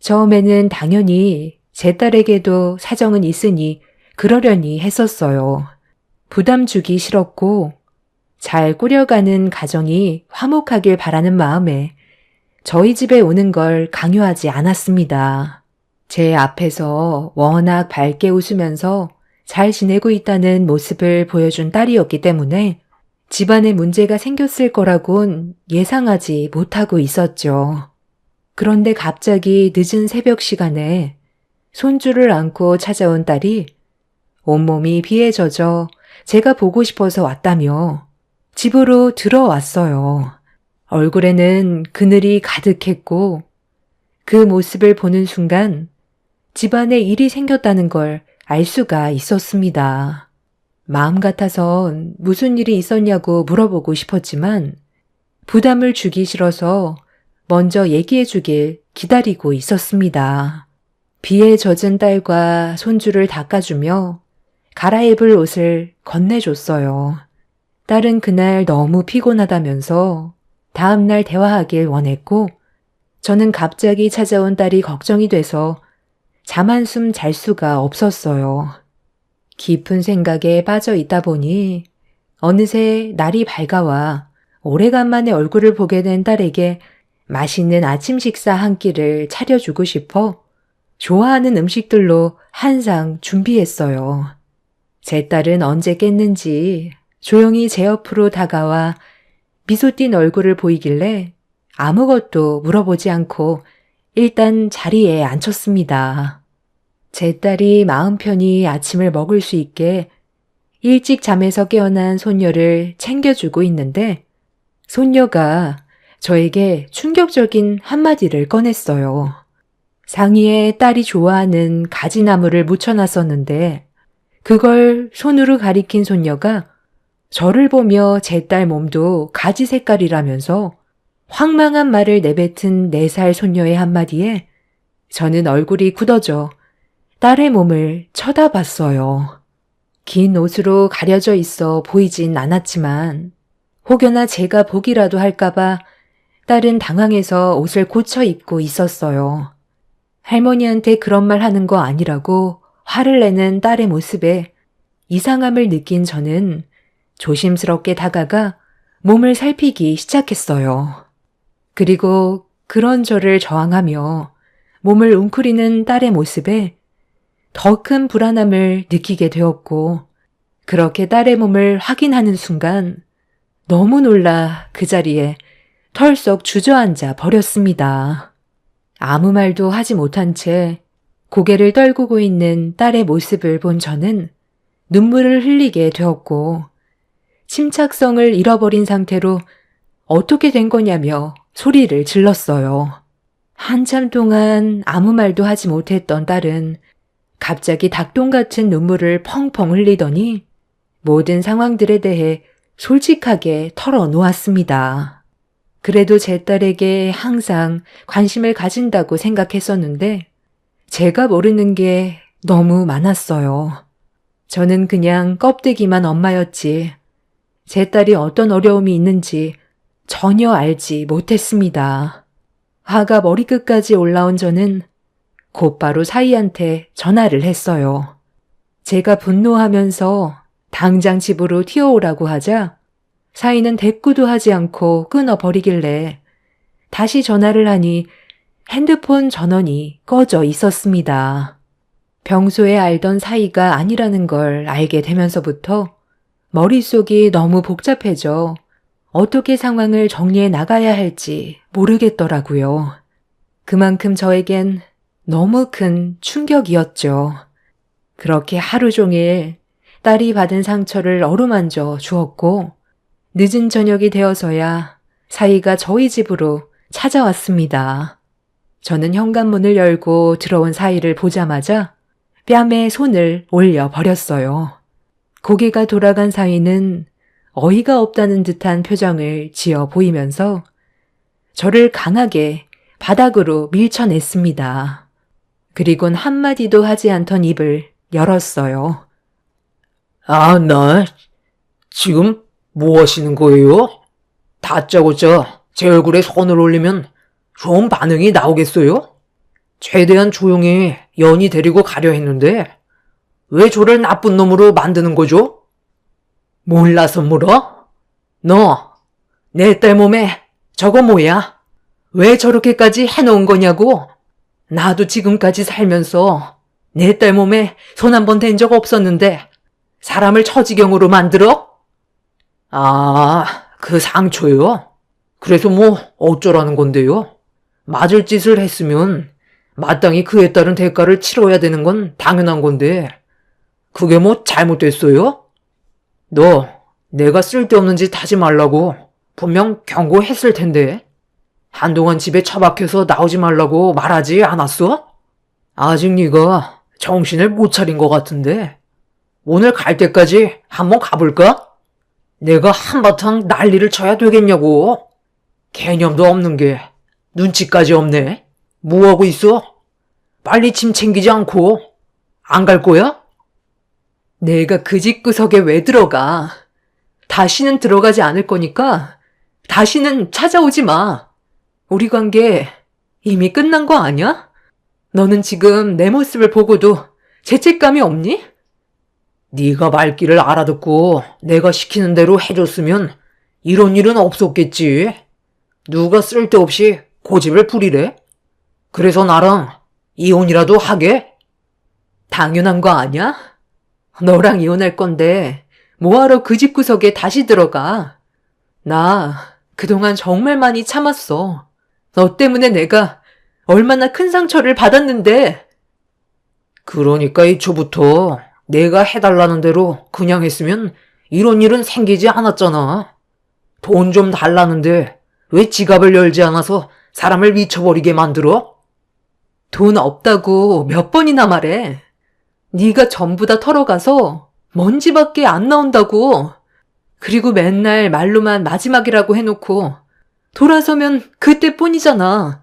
처음에는 당연히 제 딸에게도 사정은 있으니 그러려니 했었어요. 부담 주기 싫었고 잘 꾸려가는 가정이 화목하길 바라는 마음에 저희 집에 오는 걸 강요하지 않았습니다. 제 앞에서 워낙 밝게 웃으면서 잘 지내고 있다는 모습을 보여준 딸이었기 때문에 집안에 문제가 생겼을 거라곤 예상하지 못하고 있었죠. 그런데 갑자기 늦은 새벽 시간에 손주를 안고 찾아온 딸이 온몸이 비에 젖어 제가 보고 싶어서 왔다며 집으로 들어왔어요. 얼굴에는 그늘이 가득했고 그 모습을 보는 순간 집안에 일이 생겼다는 걸 알 수가 있었습니다. 마음 같아선 무슨 일이 있었냐고 물어보고 싶었지만 부담을 주기 싫어서 먼저 얘기해 주길 기다리고 있었습니다. 비에 젖은 딸과 손주를 닦아주며 갈아입을 옷을 건네줬어요. 딸은 그날 너무 피곤하다면서 다음날 대화하길 원했고 저는 갑자기 찾아온 딸이 걱정이 돼서 잠 한숨 잘 수가 없었어요. 깊은 생각에 빠져 있다 보니 어느새 날이 밝아와 오래간만에 얼굴을 보게 된 딸에게 맛있는 아침 식사 한 끼를 차려주고 싶어 좋아하는 음식들로 한상 준비했어요. 제 딸은 언제 깼는지 조용히 제 옆으로 다가와 미소 띤 얼굴을 보이길래 아무것도 물어보지 않고 일단 자리에 앉혔습니다. 제 딸이 마음 편히 아침을 먹을 수 있게 일찍 잠에서 깨어난 손녀를 챙겨주고 있는데 손녀가 저에게 충격적인 한마디를 꺼냈어요. 상의에 딸이 좋아하는 가지나무를 묻혀놨었는데 그걸 손으로 가리킨 손녀가 저를 보며 제 딸 몸도 가지 색깔이라면서 황망한 말을 내뱉은 4살 손녀의 한마디에 저는 얼굴이 굳어져 딸의 몸을 쳐다봤어요. 긴 옷으로 가려져 있어 보이진 않았지만 혹여나 제가 보기라도 할까봐 딸은 당황해서 옷을 고쳐 입고 있었어요. 할머니한테 그런 말 하는 거 아니라고 화를 내는 딸의 모습에 이상함을 느낀 저는 조심스럽게 다가가 몸을 살피기 시작했어요. 그리고 그런 저를 저항하며 몸을 웅크리는 딸의 모습에 더 큰 불안함을 느끼게 되었고, 그렇게 딸의 몸을 확인하는 순간 너무 놀라 그 자리에 털썩 주저앉아 버렸습니다. 아무 말도 하지 못한 채 고개를 떨구고 있는 딸의 모습을 본 저는 눈물을 흘리게 되었고, 침착성을 잃어버린 상태로 어떻게 된 거냐며 소리를 질렀어요. 한참 동안 아무 말도 하지 못했던 딸은 갑자기 닭똥 같은 눈물을 펑펑 흘리더니 모든 상황들에 대해 솔직하게 털어놓았습니다. 그래도 제 딸에게 항상 관심을 가진다고 생각했었는데 제가 모르는 게 너무 많았어요. 저는 그냥 껍데기만 엄마였지 제 딸이 어떤 어려움이 있는지 전혀 알지 못했습니다. 화가 머리끝까지 올라온 저는 곧바로 사이한테 전화를 했어요. 제가 분노하면서 당장 집으로 튀어오라고 하자 사이는 대꾸도 하지 않고 끊어버리길래 다시 전화를 하니 핸드폰 전원이 꺼져 있었습니다. 평소에 알던 사이가 아니라는 걸 알게 되면서부터 머릿속이 너무 복잡해져 어떻게 상황을 정리해 나가야 할지 모르겠더라고요. 그만큼 저에겐 너무 큰 충격이었죠. 그렇게 하루 종일 딸이 받은 상처를 어루만져 주었고 늦은 저녁이 되어서야 사이가 저희 집으로 찾아왔습니다. 저는 현관문을 열고 들어온 사이를 보자마자 뺨에 손을 올려 버렸어요. 고개가 돌아간 사이는 어이가 없다는 듯한 표정을 지어 보이면서 저를 강하게 바닥으로 밀쳐냈습니다. 그리곤 한마디도 하지 않던 입을 열었어요. 아, 나 지금 뭐 하시는 거예요? 다짜고짜 제 얼굴에 손을 올리면 좋은 반응이 나오겠어요? 최대한 조용히 연희 데리고 가려 했는데 왜 저를 나쁜 놈으로 만드는 거죠? 몰라서 물어? 너, 내 딸 몸에 저거 뭐야? 왜 저렇게까지 해놓은 거냐고? 나도 지금까지 살면서 내 딸 몸에 손 한 번 댄 적 없었는데 사람을 처지경으로 만들어? 아, 그 상처요? 그래서 뭐 어쩌라는 건데요? 맞을 짓을 했으면 마땅히 그에 따른 대가를 치러야 되는 건 당연한 건데 그게 뭐 잘못됐어요? 너 내가 쓸데없는 짓 하지 말라고 분명 경고했을 텐데 한동안 집에 처박혀서 나오지 말라고 말하지 않았어? 아직 네가 정신을 못 차린 것 같은데 오늘 갈 때까지 한번 가볼까? 내가 한바탕 난리를 쳐야 되겠냐고. 개념도 없는 게 눈치까지 없네. 뭐하고 있어? 빨리 짐 챙기지 않고 안 갈 거야? 내가 그 집구석에 왜 들어가? 다시는 들어가지 않을 거니까 다시는 찾아오지 마. 우리 관계 이미 끝난 거 아니야? 너는 지금 내 모습을 보고도 죄책감이 없니? 네가 말귀를 알아듣고 내가 시키는 대로 해줬으면 이런 일은 없었겠지. 누가 쓸데없이 고집을 부리래? 그래서 나랑 이혼이라도 하게? 당연한 거 아니야? 너랑 이혼할 건데 뭐하러 그 집구석에 다시 들어가? 나 그동안 정말 많이 참았어. 너 때문에 내가 얼마나 큰 상처를 받았는데. 그러니까 이초부터 내가 해달라는 대로 그냥 했으면 이런 일은 생기지 않았잖아. 돈 좀 달라는데 왜 지갑을 열지 않아서 사람을 미쳐버리게 만들어? 돈 없다고 몇 번이나 말해. 네가 전부 다 털어가서 먼지밖에 안 나온다고. 그리고 맨날 말로만 마지막이라고 해놓고 돌아서면 그때뿐이잖아.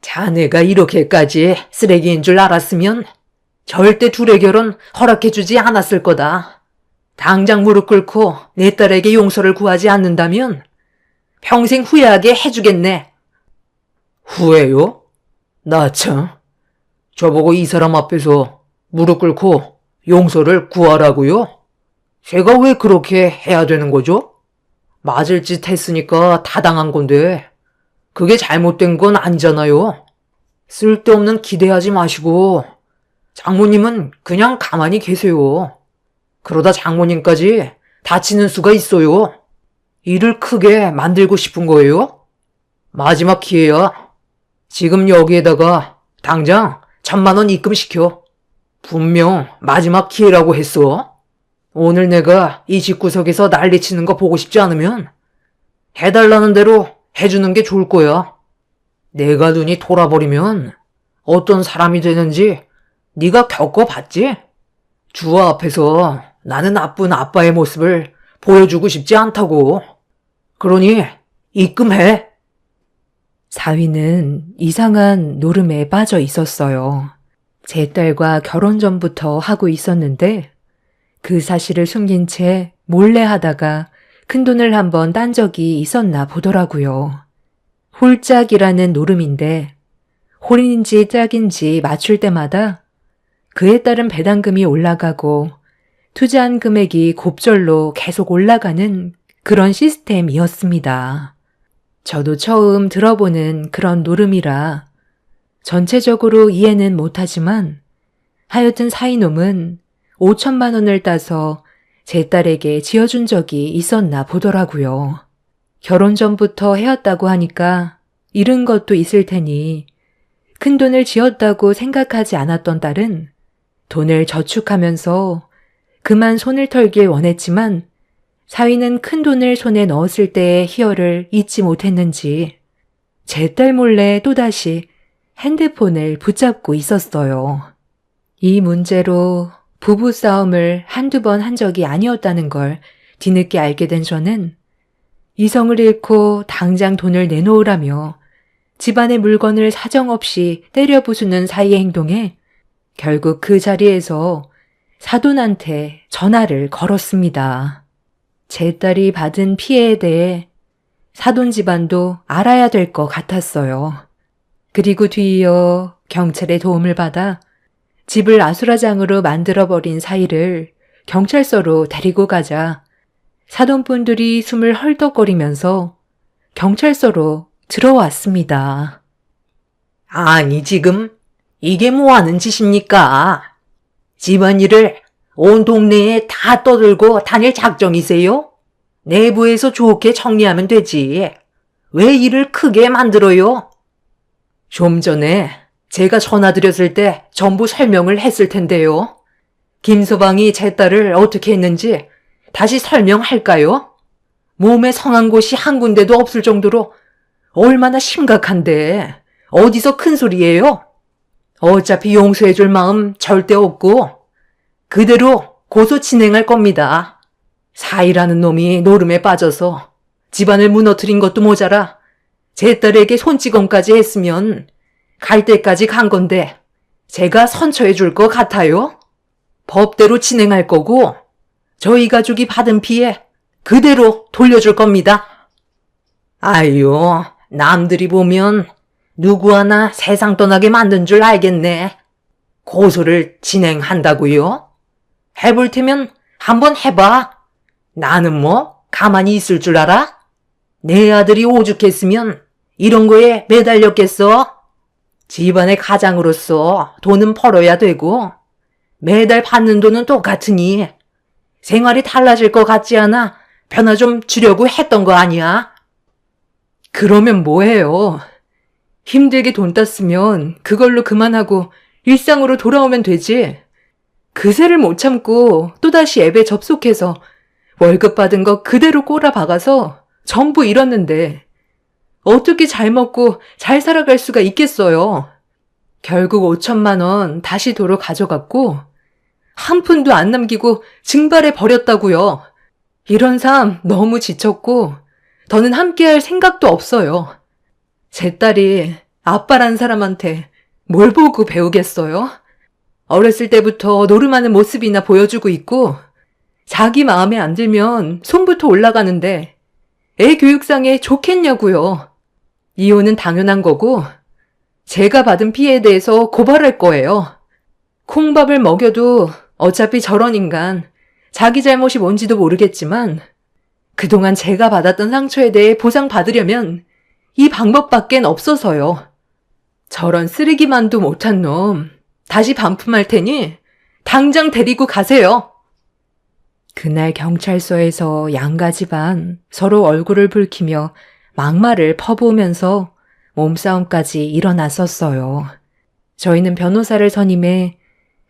자네가 이렇게까지 쓰레기인 줄 알았으면 절대 둘의 결혼 허락해주지 않았을 거다. 당장 무릎 꿇고 내 딸에게 용서를 구하지 않는다면 평생 후회하게 해주겠네. 후회요? 나 참. 저보고 이 사람 앞에서 무릎 꿇고 용서를 구하라고요? 제가 왜 그렇게 해야 되는 거죠? 맞을 짓 했으니까 타당한 건데 그게 잘못된 건 아니잖아요. 쓸데없는 기대하지 마시고 장모님은 그냥 가만히 계세요. 그러다 장모님까지 다치는 수가 있어요. 일을 크게 만들고 싶은 거예요? 마지막 기회야. 지금 여기에다가 당장 1,000만 원 입금시켜. 분명 마지막 기회라고 했어. 오늘 내가 이 집구석에서 난리치는 거 보고 싶지 않으면 해달라는 대로 해주는 게 좋을 거야. 내가 눈이 돌아버리면 어떤 사람이 되는지 네가 겪어봤지? 주아 앞에서 나는 나쁜 아빠의 모습을 보여주고 싶지 않다고. 그러니 입금해. 사위는 이상한 노름에 빠져 있었어요. 제 딸과 결혼 전부터 하고 있었는데 그 사실을 숨긴 채 몰래 하다가 큰돈을 한번 딴 적이 있었나 보더라고요. 홀짝이라는 노름인데 홀인지 짝인지 맞출 때마다 그에 따른 배당금이 올라가고 투자한 금액이 곱절로 계속 올라가는 그런 시스템이었습니다. 저도 처음 들어보는 그런 노름이라 전체적으로 이해는 못하지만 하여튼 사이놈은 5천만 원을 따서 제 딸에게 지어준 적이 있었나 보더라고요. 결혼 전부터 해왔다고 하니까 잃은 것도 있을 테니 큰돈을 지었다고 생각하지 않았던 딸은 돈을 저축하면서 그만 손을 털길 원했지만 사위는 큰돈을 손에 넣었을 때의 희열을 잊지 못했는지 제 딸 몰래 또다시 핸드폰을 붙잡고 있었어요. 이 문제로 부부싸움을 한두 번 한 적이 아니었다는 걸 뒤늦게 알게 된 저는 이성을 잃고 당장 돈을 내놓으라며 집안의 물건을 사정없이 때려 부수는 사이의 행동에 결국 그 자리에서 사돈한테 전화를 걸었습니다. 제 딸이 받은 피해에 대해 사돈 집안도 알아야 될 것 같았어요. 그리고 뒤이어 경찰의 도움을 받아 집을 아수라장으로 만들어버린 사이를 경찰서로 데리고 가자 사돈분들이 숨을 헐떡거리면서 경찰서로 들어왔습니다. 아니 지금 이게 뭐 하는 짓입니까? 집안일을 온 동네에 다 떠들고 다닐 작정이세요? 내부에서 좋게 정리하면 되지. 왜 일을 크게 만들어요? 좀 전에 제가 전화드렸을 때 전부 설명을 했을 텐데요. 김서방이 제 딸을 어떻게 했는지 다시 설명할까요? 몸에 성한 곳이 한 군데도 없을 정도로 얼마나 심각한데 어디서 큰 소리예요? 어차피 용서해줄 마음 절대 없고 그대로 고소 진행할 겁니다. 사이라는 놈이 노름에 빠져서 집안을 무너뜨린 것도 모자라 제 딸에게 손찌검까지 했으면 갈 때까지 간 건데 제가 선처해 줄 것 같아요? 법대로 진행할 거고 저희 가족이 받은 피해 그대로 돌려줄 겁니다. 아유, 남들이 보면 누구 하나 세상 떠나게 만든 줄 알겠네. 고소를 진행한다고요? 해볼 테면 한번 해봐. 나는 뭐 가만히 있을 줄 알아? 내 아들이 오죽했으면 이런 거에 매달렸겠어? 집안의 가장으로서 돈은 벌어야 되고 매달 받는 돈은 똑같으니 생활이 달라질 것 같지 않아 변화 좀 주려고 했던 거 아니야? 그러면 뭐해요? 힘들게 돈 땄으면 그걸로 그만하고 일상으로 돌아오면 되지. 그새를 못 참고 또다시 앱에 접속해서 월급 받은 거 그대로 꼬라박아서 전부 잃었는데 어떻게 잘 먹고 잘 살아갈 수가 있겠어요. 결국 5천만 원 다시 도로 가져갔고 한 푼도 안 남기고 증발해 버렸다고요. 이런 삶 너무 지쳤고 더는 함께할 생각도 없어요. 제 딸이 아빠란 사람한테 뭘 보고 배우겠어요? 어렸을 때부터 노름하는 모습이나 보여주고 있고 자기 마음에 안 들면 손부터 올라가는데 애 교육상에 좋겠냐고요. 이혼은 당연한 거고 제가 받은 피해에 대해서 고발할 거예요. 콩밥을 먹여도 어차피 저런 인간, 자기 잘못이 뭔지도 모르겠지만 그동안 제가 받았던 상처에 대해 보상받으려면 이 방법밖엔 없어서요. 저런 쓰레기만도 못한 놈, 다시 반품할 테니 당장 데리고 가세요. 그날 경찰서에서 양가 집안 서로 얼굴을 붉히며 막말을 퍼부으면서 몸싸움까지 일어났었어요. 저희는 변호사를 선임해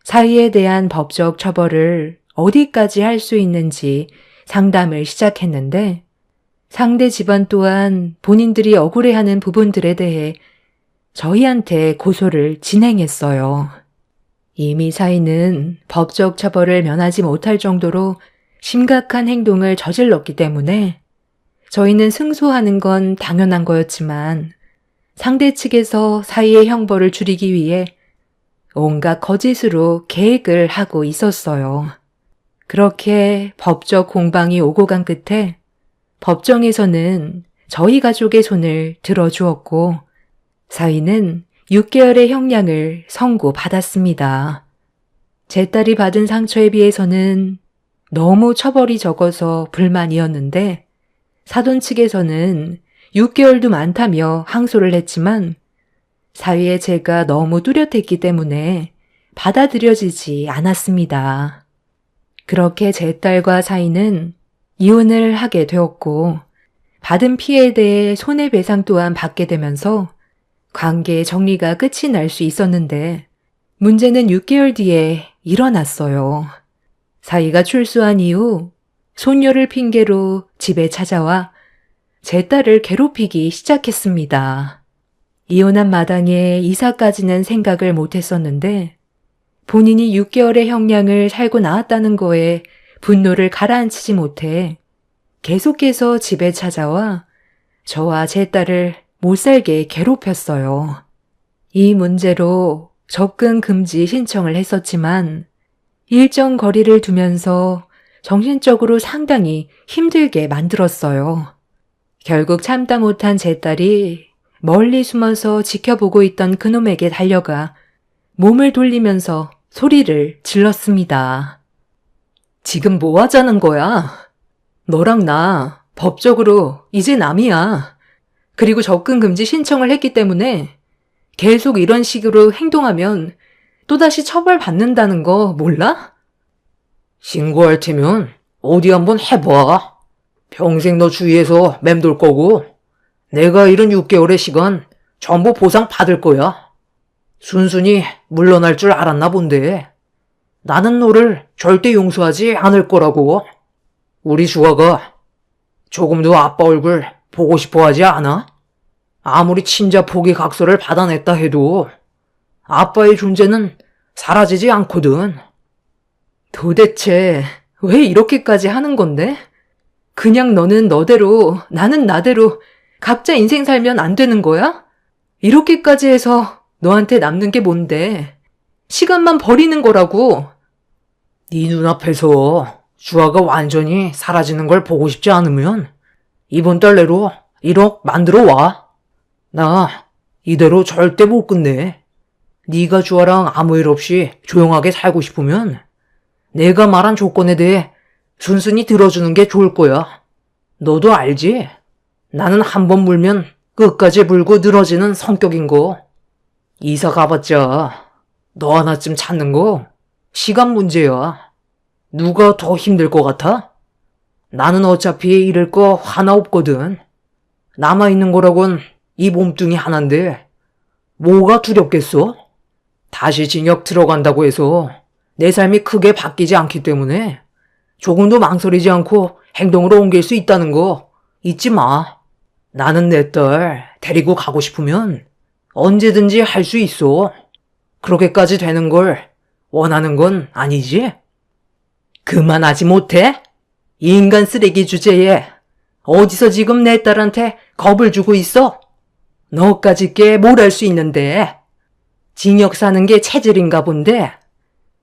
사위에 대한 법적 처벌을 어디까지 할 수 있는지 상담을 시작했는데 상대 집안 또한 본인들이 억울해하는 부분들에 대해 저희한테 고소를 진행했어요. 이미 사위는 법적 처벌을 면하지 못할 정도로 심각한 행동을 저질렀기 때문에 저희는 승소하는 건 당연한 거였지만 상대 측에서 사위의 형벌을 줄이기 위해 온갖 거짓으로 계획을 하고 있었어요. 그렇게 법적 공방이 오고 간 끝에 법정에서는 저희 가족의 손을 들어주었고 사위는 6개월의 형량을 선고받았습니다. 제 딸이 받은 상처에 비해서는 너무 처벌이 적어서 불만이었는데 사돈 측에서는 6개월도 많다며 항소를 했지만 사위의 죄가 너무 뚜렷했기 때문에 받아들여지지 않았습니다. 그렇게 제 딸과 사위는 이혼을 하게 되었고 받은 피해에 대해 손해배상 또한 받게 되면서 관계의 정리가 끝이 날 수 있었는데 문제는 6개월 뒤에 일어났어요. 사위가 출소한 이후 손녀를 핑계로 집에 찾아와 제 딸을 괴롭히기 시작했습니다. 이혼한 마당에 이사까지는 생각을 못했었는데 본인이 6개월의 형량을 살고 나왔다는 거에 분노를 가라앉히지 못해 계속해서 집에 찾아와 저와 제 딸을 못살게 괴롭혔어요. 이 문제로 접근 금지 신청을 했었지만 일정 거리를 두면서 정신적으로 상당히 힘들게 만들었어요. 결국 참다 못한 제 딸이 멀리 숨어서 지켜보고 있던 그놈에게 달려가 몸을 돌리면서 소리를 질렀습니다. 지금 뭐 하자는 거야? 너랑 나 법적으로 이제 남이야. 그리고 접근 금지 신청을 했기 때문에 계속 이런 식으로 행동하면 또다시 처벌받는다는 거 몰라? 신고할 테면 어디 한번 해봐. 평생 너 주위에서 맴돌 거고 내가 이런 6개월의 시간 전부 보상 받을 거야. 순순히 물러날 줄 알았나 본데 나는 너를 절대 용서하지 않을 거라고. 우리 주아가 조금도 아빠 얼굴 보고 싶어 하지 않아? 아무리 친자 포기 각서를 받아냈다 해도 아빠의 존재는 사라지지 않거든. 도대체 왜 이렇게까지 하는 건데? 그냥 너는 너대로 나는 나대로 각자 인생 살면 안 되는 거야? 이렇게까지 해서 너한테 남는 게 뭔데? 시간만 버리는 거라고. 네 눈앞에서 주아가 완전히 사라지는 걸 보고 싶지 않으면 이번 달 내로 1억 만들어 와. 나 이대로 절대 못 끝내. 네가 주아랑 아무 일 없이 조용하게 살고 싶으면 내가 말한 조건에 대해 순순히 들어주는 게 좋을 거야. 너도 알지? 나는 한 번 물면 끝까지 물고 늘어지는 성격인 거. 이사 가봤자 너 하나쯤 찾는 거 시간 문제야. 누가 더 힘들 것 같아? 나는 어차피 잃을 거 하나 없거든. 남아있는 거라곤 이 몸뚱이 하나인데 뭐가 두렵겠어? 다시 징역 들어간다고 해서 내 삶이 크게 바뀌지 않기 때문에 조금도 망설이지 않고 행동으로 옮길 수 있다는 거 잊지 마. 나는 내 딸 데리고 가고 싶으면 언제든지 할 수 있어. 그렇게까지 되는 걸 원하는 건 아니지? 그만하지 못해? 이 인간 쓰레기 주제에 어디서 지금 내 딸한테 겁을 주고 있어? 너까지 게 뭘 할 수 있는데? 징역 사는 게 체질인가 본데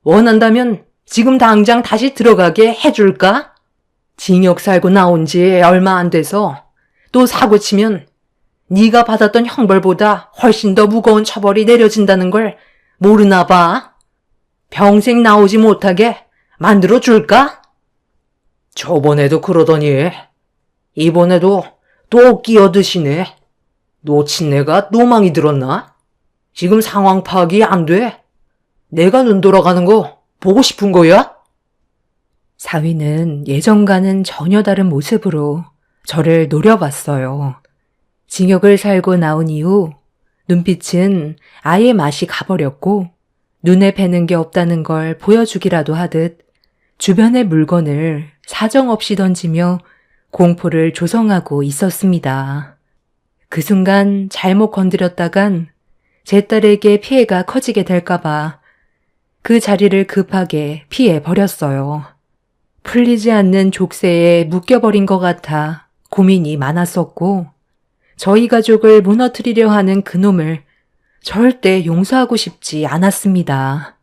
원한다면 지금 당장 다시 들어가게 해줄까? 징역 살고 나온 지 얼마 안 돼서 또 사고 치면 네가 받았던 형벌보다 훨씬 더 무거운 처벌이 내려진다는 걸 모르나 봐. 평생 나오지 못하게 만들어 줄까? 저번에도 그러더니 이번에도 또 끼어드시네. 놓친 내가 노망이 들었나? 지금 상황 파악이 안 돼? 내가 눈 돌아가는 거 보고 싶은 거야? 사위는 예전과는 전혀 다른 모습으로 저를 노려봤어요. 징역을 살고 나온 이후 눈빛은 아예 맛이 가버렸고 눈에 뵈는 게 없다는 걸 보여주기라도 하듯 주변의 물건을 사정없이 던지며 공포를 조성하고 있었습니다. 그 순간 잘못 건드렸다간 제 딸에게 피해가 커지게 될까봐 그 자리를 급하게 피해버렸어요. 풀리지 않는 족쇄에 묶여버린 것 같아 고민이 많았었고 저희 가족을 무너뜨리려 하는 그놈을 절대 용서하고 싶지 않았습니다.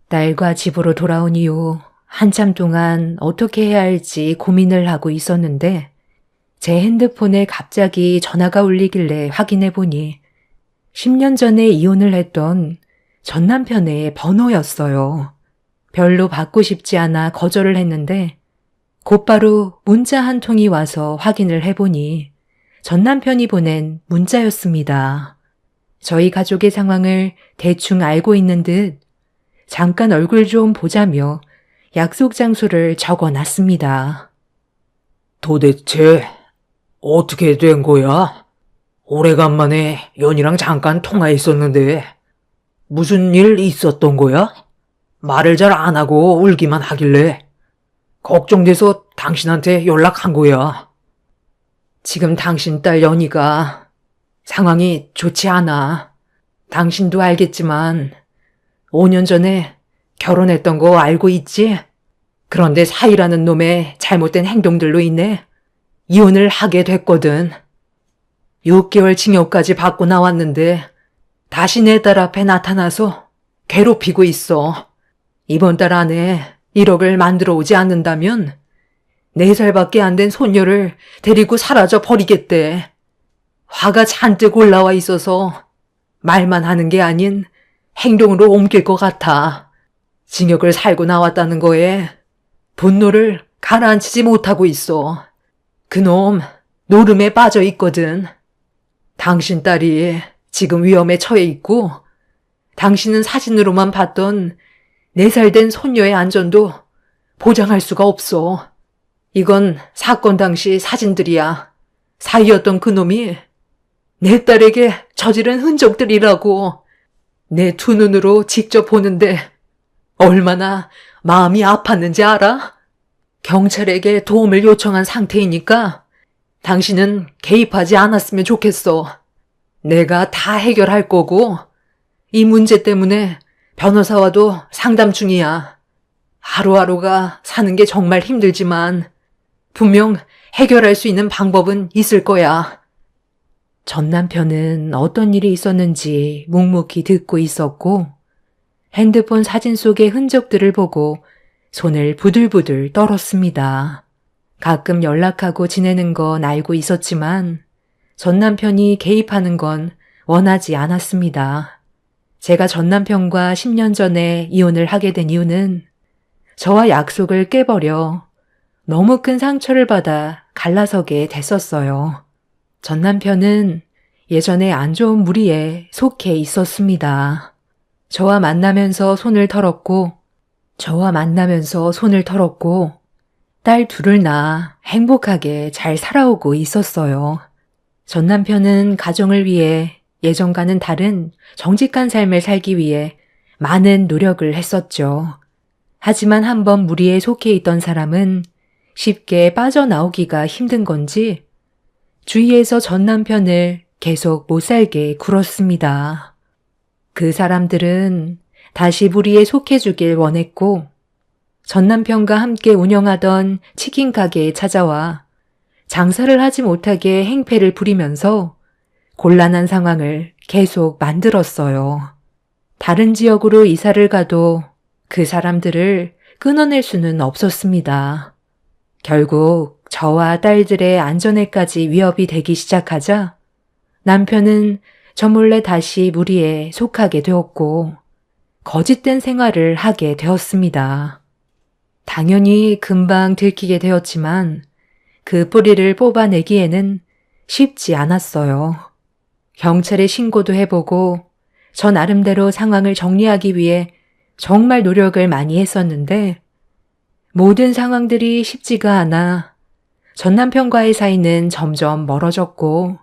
딸과 집으로 돌아온 이후 한참 동안 어떻게 해야 할지 고민을 하고 있었는데 제 핸드폰에 갑자기 전화가 울리길래 확인해보니 10년 전에 이혼을 했던 전 남편의 번호였어요. 별로 받고 싶지 않아 거절을 했는데 곧바로 문자 한 통이 와서 확인을 해보니 전 남편이 보낸 문자였습니다. 저희 가족의 상황을 대충 알고 있는 듯 잠깐 얼굴 좀 보자며 약속 장소를 적어놨습니다. 도대체 어떻게 된 거야? 오래간만에 연이랑 잠깐 통화했었는데 무슨 일 있었던 거야? 말을 잘 안 하고 울기만 하길래 걱정돼서 당신한테 연락한 거야. 지금 당신 딸 연이가 상황이 좋지 않아. 당신도 알겠지만 5년 전에 결혼했던 거 알고 있지? 그런데 사이라는 놈의 잘못된 행동들로 인해 이혼을 하게 됐거든. 6개월 징역까지 받고 나왔는데 다시 내 딸 앞에 나타나서 괴롭히고 있어. 이번 달 안에 1억을 만들어 오지 않는다면 4살밖에 안 된 손녀를 데리고 사라져 버리겠대. 화가 잔뜩 올라와 있어서 말만 하는 게 아닌 행동으로 옮길 것 같아. 징역을 살고 나왔다는 거에 분노를 가라앉히지 못하고 있어. 그놈 노름에 빠져 있거든. 당신 딸이 지금 위험에 처해 있고 당신은 사진으로만 봤던 4살 된 손녀의 안전도 보장할 수가 없어. 이건 사건 당시 사진들이야. 사이였던 그놈이 내 딸에게 저지른 흔적들이라고. 내 두 눈으로 직접 보는데 얼마나 마음이 아팠는지 알아? 경찰에게 도움을 요청한 상태이니까 당신은 개입하지 않았으면 좋겠어. 내가 다 해결할 거고 이 문제 때문에 변호사와도 상담 중이야. 하루하루가 사는 게 정말 힘들지만 분명 해결할 수 있는 방법은 있을 거야. 전 남편은 어떤 일이 있었는지 묵묵히 듣고 있었고 핸드폰 사진 속의 흔적들을 보고 손을 부들부들 떨었습니다. 가끔 연락하고 지내는 건 알고 있었지만 전 남편이 개입하는 건 원하지 않았습니다. 제가 전 남편과 10년 전에 이혼을 하게 된 이유는 저와 약속을 깨버려 너무 큰 상처를 받아 갈라서게 됐었어요. 전 남편은 예전에 안 좋은 무리에 속해 있었습니다. 저와 만나면서 손을 털었고 딸 둘을 낳아 행복하게 잘 살아오고 있었어요. 전 남편은 가정을 위해 예전과는 다른 정직한 삶을 살기 위해 많은 노력을 했었죠. 하지만 한번 무리에 속해 있던 사람은 쉽게 빠져나오기가 힘든 건지 주위에서 전 남편을 계속 못 살게 굴었습니다. 그 사람들은 다시 무리에 속해주길 원했고 전 남편과 함께 운영하던 치킨 가게에 찾아와 장사를 하지 못하게 행패를 부리면서 곤란한 상황을 계속 만들었어요. 다른 지역으로 이사를 가도 그 사람들을 끊어낼 수는 없었습니다. 결국 저와 딸들의 안전에까지 위협이 되기 시작하자 남편은 저 몰래 다시 무리에 속하게 되었고 거짓된 생활을 하게 되었습니다. 당연히 금방 들키게 되었지만 그 뿌리를 뽑아내기에는 쉽지 않았어요. 경찰에 신고도 해보고 저 나름대로 상황을 정리하기 위해 정말 노력을 많이 했었는데 모든 상황들이 쉽지가 않아 전 남편과의 사이는 점점 멀어졌고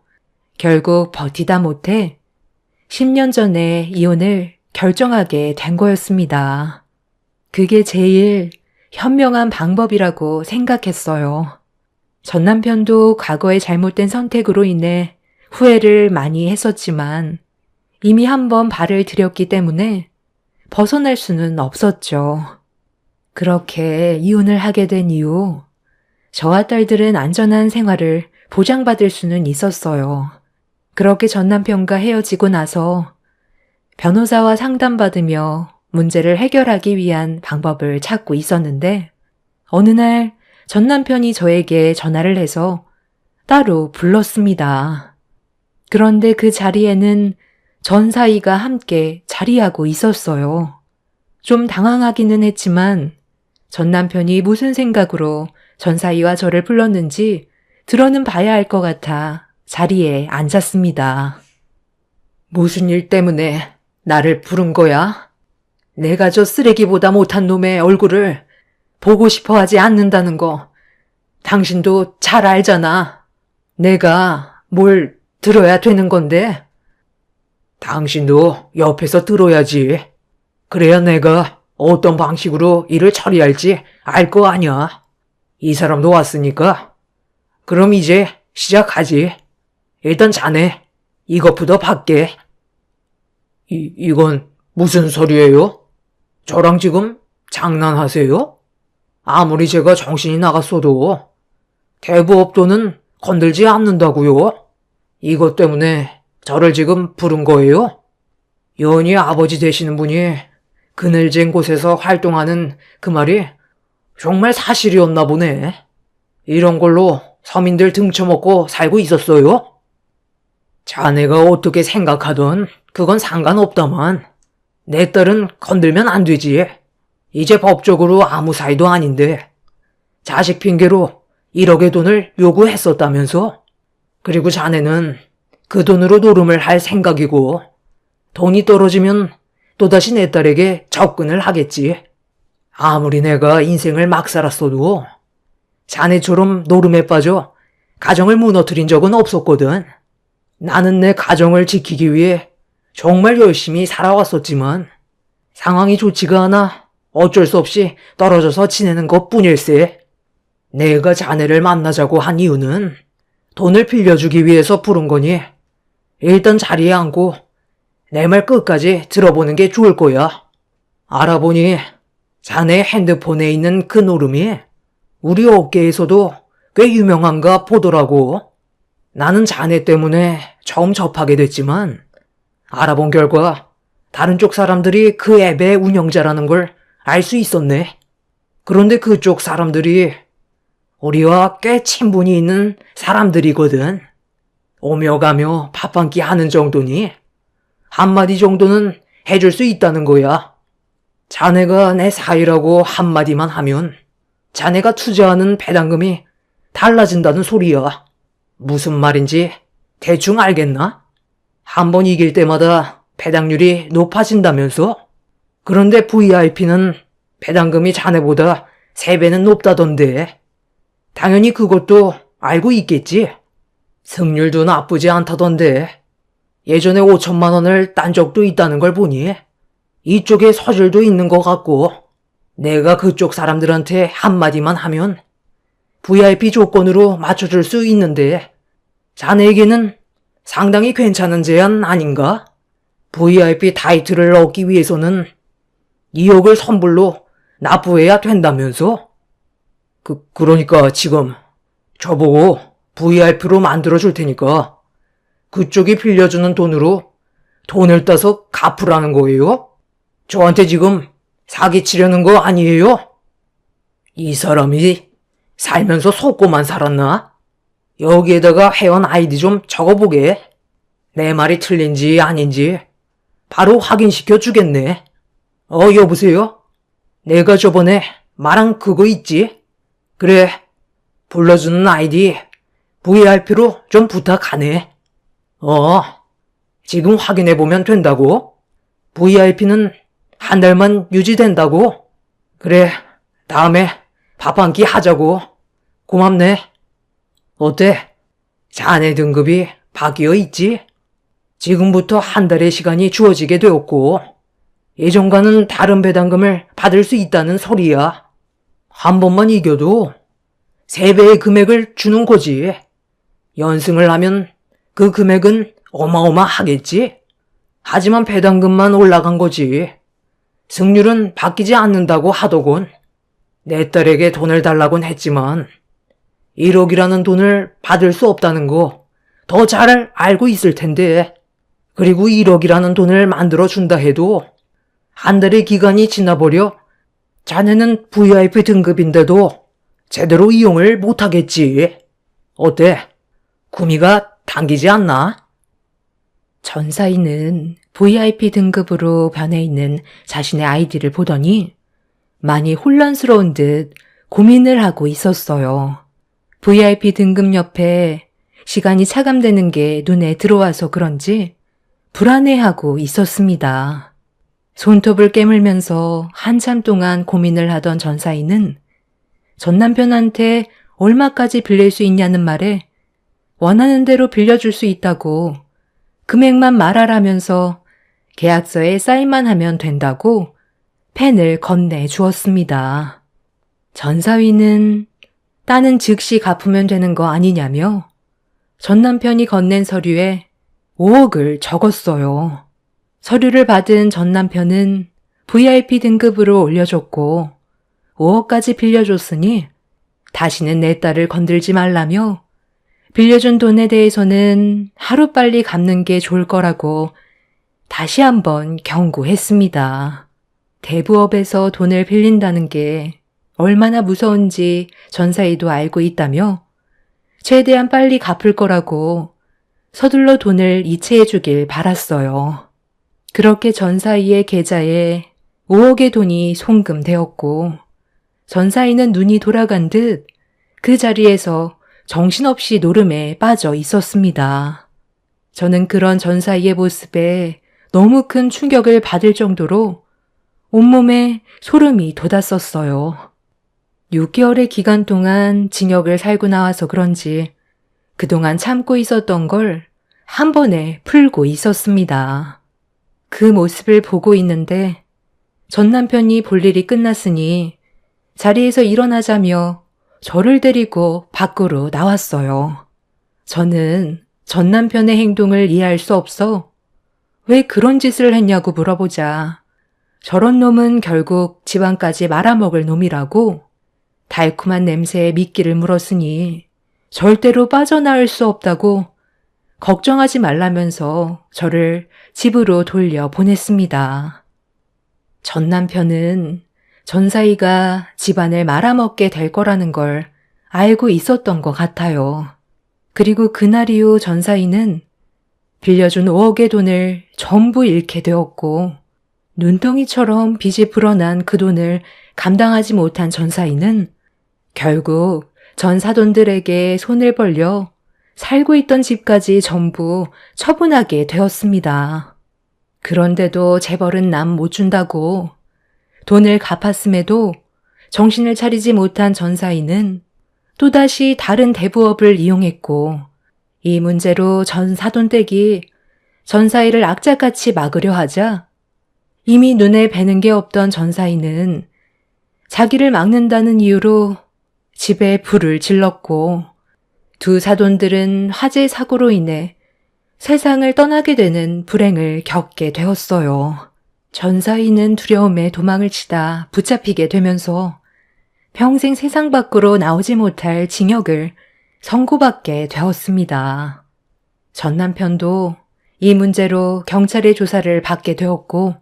결국 버티다 못해 10년 전에 이혼을 결정하게 된 거였습니다. 그게 제일 현명한 방법이라고 생각했어요. 전 남편도 과거의 잘못된 선택으로 인해 후회를 많이 했었지만 이미 한번 발을 들였기 때문에 벗어날 수는 없었죠. 그렇게 이혼을 하게 된 이후 저와 딸들은 안전한 생활을 보장받을 수는 있었어요. 그렇게 전 남편과 헤어지고 나서 변호사와 상담받으며 문제를 해결하기 위한 방법을 찾고 있었는데 어느 날 전 남편이 저에게 전화를 해서 따로 불렀습니다. 그런데 그 자리에는 전 사이가 함께 자리하고 있었어요. 좀 당황하기는 했지만 전 남편이 무슨 생각으로 전 사이와 저를 불렀는지 들어는 봐야 할 것 같아 자리에 앉았습니다. 무슨 일 때문에 나를 부른 거야? 내가 저 쓰레기보다 못한 놈의 얼굴을 보고 싶어 하지 않는다는 거 당신도 잘 알잖아. 내가 뭘 들어야 되는 건데? 당신도 옆에서 들어야지. 그래야 내가 어떤 방식으로 일을 처리할지 알 거 아냐. 이 사람도 왔으니까. 그럼 이제 시작하지. 일단 자네 이것부터 받게. 이건 무슨 소리예요? 저랑 지금 장난하세요? 아무리 제가 정신이 나갔어도 대부업 돈은 건들지 않는다고요? 이것 때문에 저를 지금 부른 거예요? 연희 아버지 되시는 분이 그늘진 곳에서 활동하는 그 말이 정말 사실이었나 보네. 이런 걸로 서민들 등쳐먹고 살고 있었어요? 자네가 어떻게 생각하든 그건 상관없다만 내 딸은 건들면 안 되지. 이제 법적으로 아무 사이도 아닌데 자식 핑계로 1억의 돈을 요구했었다면서? 그리고 자네는 그 돈으로 노름을 할 생각이고 돈이 떨어지면 또다시 내 딸에게 접근을 하겠지. 아무리 내가 인생을 막 살았어도 자네처럼 노름에 빠져 가정을 무너뜨린 적은 없었거든. 나는 내 가정을 지키기 위해 정말 열심히 살아왔었지만 상황이 좋지가 않아 어쩔 수 없이 떨어져서 지내는 것뿐일세. 내가 자네를 만나자고 한 이유는 돈을 빌려주기 위해서 부른 거니 일단 자리에 앉고 내 말 끝까지 들어보는 게 좋을 거야. 알아보니 자네 핸드폰에 있는 그 노름이 우리 업계에서도 꽤 유명한가 보더라고. 나는 자네 때문에 처음 접하게 됐지만 알아본 결과 다른 쪽 사람들이 그 앱의 운영자라는 걸 알 수 있었네. 그런데 그쪽 사람들이 우리와 꽤 친분이 있는 사람들이거든. 오며 가며 밥 한 끼 하는 정도니 한마디 정도는 해줄 수 있다는 거야. 자네가 내 사이라고 한마디만 하면 자네가 투자하는 배당금이 달라진다는 소리야. 무슨 말인지 대충 알겠나? 한 번 이길 때마다 배당률이 높아진다면서? 그런데 VIP는 배당금이 자네보다 3배는 높다던데. 당연히 그것도 알고 있겠지? 승률도 나쁘지 않다던데. 예전에 5천만 원을 딴 적도 있다는 걸 보니 이쪽에 서줄도 있는 것 같고 내가 그쪽 사람들한테 한마디만 하면 VIP 조건으로 맞춰줄 수 있는데 자네에게는 상당히 괜찮은 제안 아닌가? VIP 타이틀을 얻기 위해서는 2억을 선불로 납부해야 된다면서? 그러니까 지금 저보고 VIP로 만들어줄 테니까 그쪽이 빌려주는 돈으로 돈을 따서 갚으라는 거예요? 저한테 지금 사기치려는 거 아니에요? 이 사람이 살면서 속고만 살았나? 여기에다가 회원 아이디 좀 적어보게. 내 말이 틀린지 아닌지 바로 확인시켜 주겠네. 여보세요? 내가 저번에 말한 그거 있지? 그래, 불러주는 아이디 VIP로 좀 부탁하네. 지금 확인해보면 된다고? VIP는 한 달만 유지된다고? 그래, 다음에 밥 한 끼 하자고. 고맙네. 어때? 자네 등급이 바뀌어 있지? 지금부터 한 달의 시간이 주어지게 되었고, 예전과는 다른 배당금을 받을 수 있다는 소리야. 한 번만 이겨도 3배의 금액을 주는 거지. 연승을 하면 그 금액은 어마어마하겠지? 하지만 배당금만 올라간 거지. 승률은 바뀌지 않는다고 하더군. 내 딸에게 돈을 달라곤 했지만 1억이라는 돈을 받을 수 없다는 거 더 잘 알고 있을 텐데. 그리고 1억이라는 돈을 만들어 준다 해도 한 달의 기간이 지나버려 자네는 VIP 등급인데도 제대로 이용을 못하겠지. 어때? 구미가 당기지 않나? 전사인은 VIP 등급으로 변해 있는 자신의 아이디를 보더니 많이 혼란스러운 듯 고민을 하고 있었어요. VIP 등급 옆에 시간이 차감되는 게 눈에 들어와서 그런지 불안해하고 있었습니다. 손톱을 깨물면서 한참 동안 고민을 하던 전사인은 전 남편한테 얼마까지 빌릴 수 있냐는 말에 원하는 대로 빌려줄 수 있다고 금액만 말하라면서 계약서에 사인만 하면 된다고 펜을 건네 주었습니다. 전사위는 따는 즉시 갚으면 되는 거 아니냐며 전 남편이 건넨 서류에 5억을 적었어요. 서류를 받은 전 남편은 VIP 등급으로 올려줬고 5억까지 빌려줬으니 다시는 내 딸을 건들지 말라며 빌려준 돈에 대해서는 하루빨리 갚는 게 좋을 거라고 다시 한번 경고했습니다. 대부업에서 돈을 빌린다는 게 얼마나 무서운지 전사이도 알고 있다며 최대한 빨리 갚을 거라고 서둘러 돈을 이체해 주길 바랐어요. 그렇게 전사이의 계좌에 5억의 돈이 송금되었고 전사이는 눈이 돌아간 듯 그 자리에서 정신없이 노름에 빠져 있었습니다. 저는 그런 전사이의 모습에 너무 큰 충격을 받을 정도로 온몸에 소름이 돋았었어요. 6개월의 기간 동안 징역을 살고 나와서 그런지 그동안 참고 있었던 걸 한 번에 풀고 있었습니다. 그 모습을 보고 있는데 전 남편이 볼 일이 끝났으니 자리에서 일어나자며 저를 데리고 밖으로 나왔어요. 저는 전 남편의 행동을 이해할 수 없어 왜 그런 짓을 했냐고 물어보자 저런 놈은 결국 집안까지 말아먹을 놈이라고 달콤한 냄새에 미끼를 물었으니 절대로 빠져나올 수 없다고 걱정하지 말라면서 저를 집으로 돌려 보냈습니다. 전 남편은 전사이가 집안을 말아먹게 될 거라는 걸 알고 있었던 것 같아요. 그리고 그날 이후 전사이는 빌려준 5억의 돈을 전부 잃게 되었고 눈덩이처럼 빚이 불어난 그 돈을 감당하지 못한 전사이는 결국 전 사돈들에게 손을 벌려 살고 있던 집까지 전부 처분하게 되었습니다. 그런데도 재벌은 남 못 준다고 돈을 갚았음에도 정신을 차리지 못한 전사이는 또다시 다른 대부업을 이용했고 이 문제로 전 사돈댁이 전사이를 악착같이 막으려 하자 이미 눈에 뵈는 게 없던 전사이는 자기를 막는다는 이유로 집에 불을 질렀고 두 사돈들은 화재 사고로 인해 세상을 떠나게 되는 불행을 겪게 되었어요. 전사이는 두려움에 도망을 치다 붙잡히게 되면서 평생 세상 밖으로 나오지 못할 징역을 선고받게 되었습니다. 전 남편도 이 문제로 경찰의 조사를 받게 되었고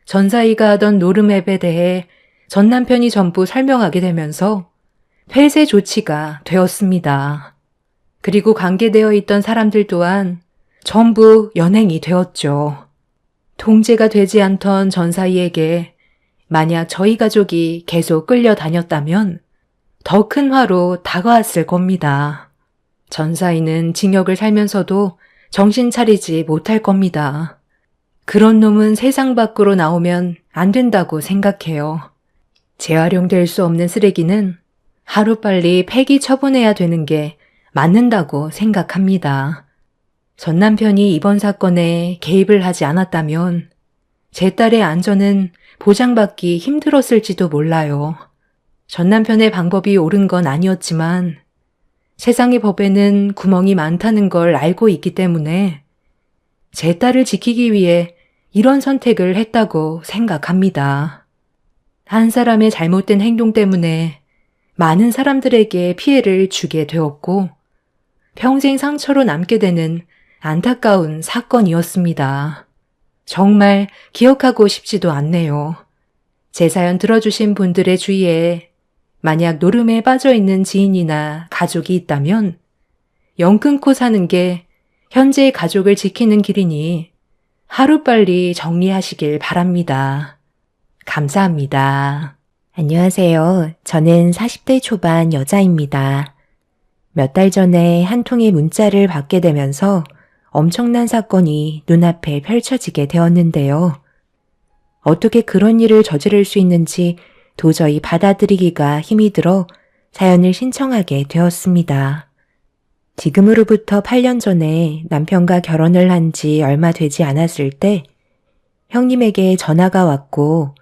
전사이가 하던 노름앱에 대해 전 남편이 전부 설명하게 되면서 폐쇄 조치가 되었습니다. 그리고 관계되어 있던 사람들 또한 전부 연행이 되었죠. 통제가 되지 않던 전사이에게 만약 저희 가족이 계속 끌려다녔다면 더 큰 화로 다가왔을 겁니다. 전사인은 징역을 살면서도 정신 차리지 못할 겁니다. 그런 놈은 세상 밖으로 나오면 안 된다고 생각해요. 재활용될 수 없는 쓰레기는 하루빨리 폐기 처분해야 되는 게 맞는다고 생각합니다. 전 남편이 이번 사건에 개입을 하지 않았다면 제 딸의 안전은 보장받기 힘들었을지도 몰라요. 전 남편의 방법이 옳은 건 아니었지만 세상의 법에는 구멍이 많다는 걸 알고 있기 때문에 제 딸을 지키기 위해 이런 선택을 했다고 생각합니다. 한 사람의 잘못된 행동 때문에 많은 사람들에게 피해를 주게 되었고 평생 상처로 남게 되는 안타까운 사건이었습니다. 정말 기억하고 싶지도 않네요. 제 사연 들어주신 분들의 주위에 만약 노름에 빠져있는 지인이나 가족이 있다면 영 끊고 사는 게 현재의 가족을 지키는 길이니 하루빨리 정리하시길 바랍니다. 감사합니다. 안녕하세요. 저는 40대 초반 여자입니다. 몇 달 전에 한 통의 문자를 받게 되면서 엄청난 사건이 눈앞에 펼쳐지게 되었는데요. 어떻게 그런 일을 저지를 수 있는지 도저히 받아들이기가 힘이 들어 사연을 신청하게 되었습니다. 지금으로부터 8년 전에 남편과 결혼을 한 지 얼마 되지 않았을 때 형님에게 전화가 왔고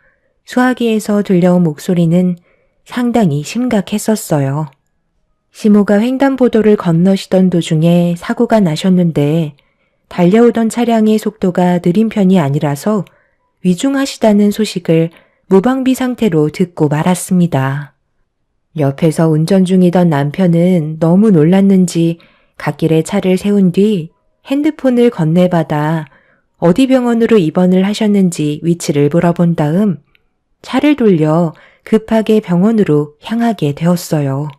수화기에서 들려온 목소리는 상당히 심각했었어요. 시모가 횡단보도를 건너시던 도중에 사고가 나셨는데 달려오던 차량의 속도가 느린 편이 아니라서 위중하시다는 소식을 무방비 상태로 듣고 말았습니다. 옆에서 운전 중이던 남편은 너무 놀랐는지 갓길에 차를 세운 뒤 핸드폰을 건네받아 어디 병원으로 입원을 하셨는지 위치를 물어본 다음 차를 돌려 급하게 병원으로 향하게 되었어요.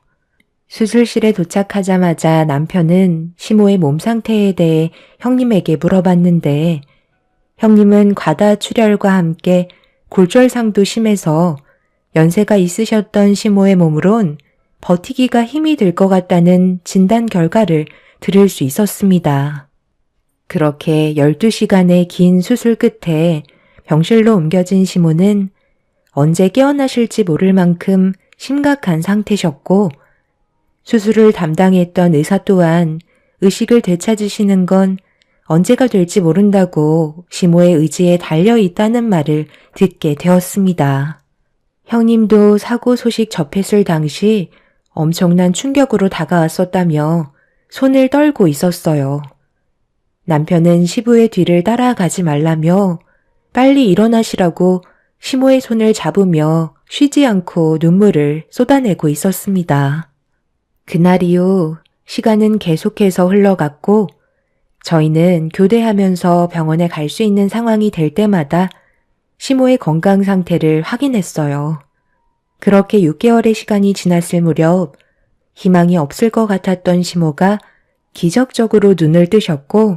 수술실에 도착하자마자 남편은 시모의 몸 상태에 대해 형님에게 물어봤는데 형님은 과다출혈과 함께 골절상도 심해서 연세가 있으셨던 시모의 몸으론 버티기가 힘이 들 것 같다는 진단 결과를 들을 수 있었습니다. 그렇게 12시간의 긴 수술 끝에 병실로 옮겨진 시모는 언제 깨어나실지 모를 만큼 심각한 상태셨고 수술을 담당했던 의사 또한 의식을 되찾으시는 건 언제가 될지 모른다고 시모의 의지에 달려있다는 말을 듣게 되었습니다. 형님도 사고 소식 접했을 당시 엄청난 충격으로 다가왔었다며 손을 떨고 있었어요. 남편은 시부의 뒤를 따라가지 말라며 빨리 일어나시라고 시모의 손을 잡으며 쉬지 않고 눈물을 쏟아내고 있었습니다. 그날 이후 시간은 계속해서 흘러갔고 저희는 교대하면서 병원에 갈 수 있는 상황이 될 때마다 시모의 건강 상태를 확인했어요. 그렇게 6개월의 시간이 지났을 무렵 희망이 없을 것 같았던 시모가 기적적으로 눈을 뜨셨고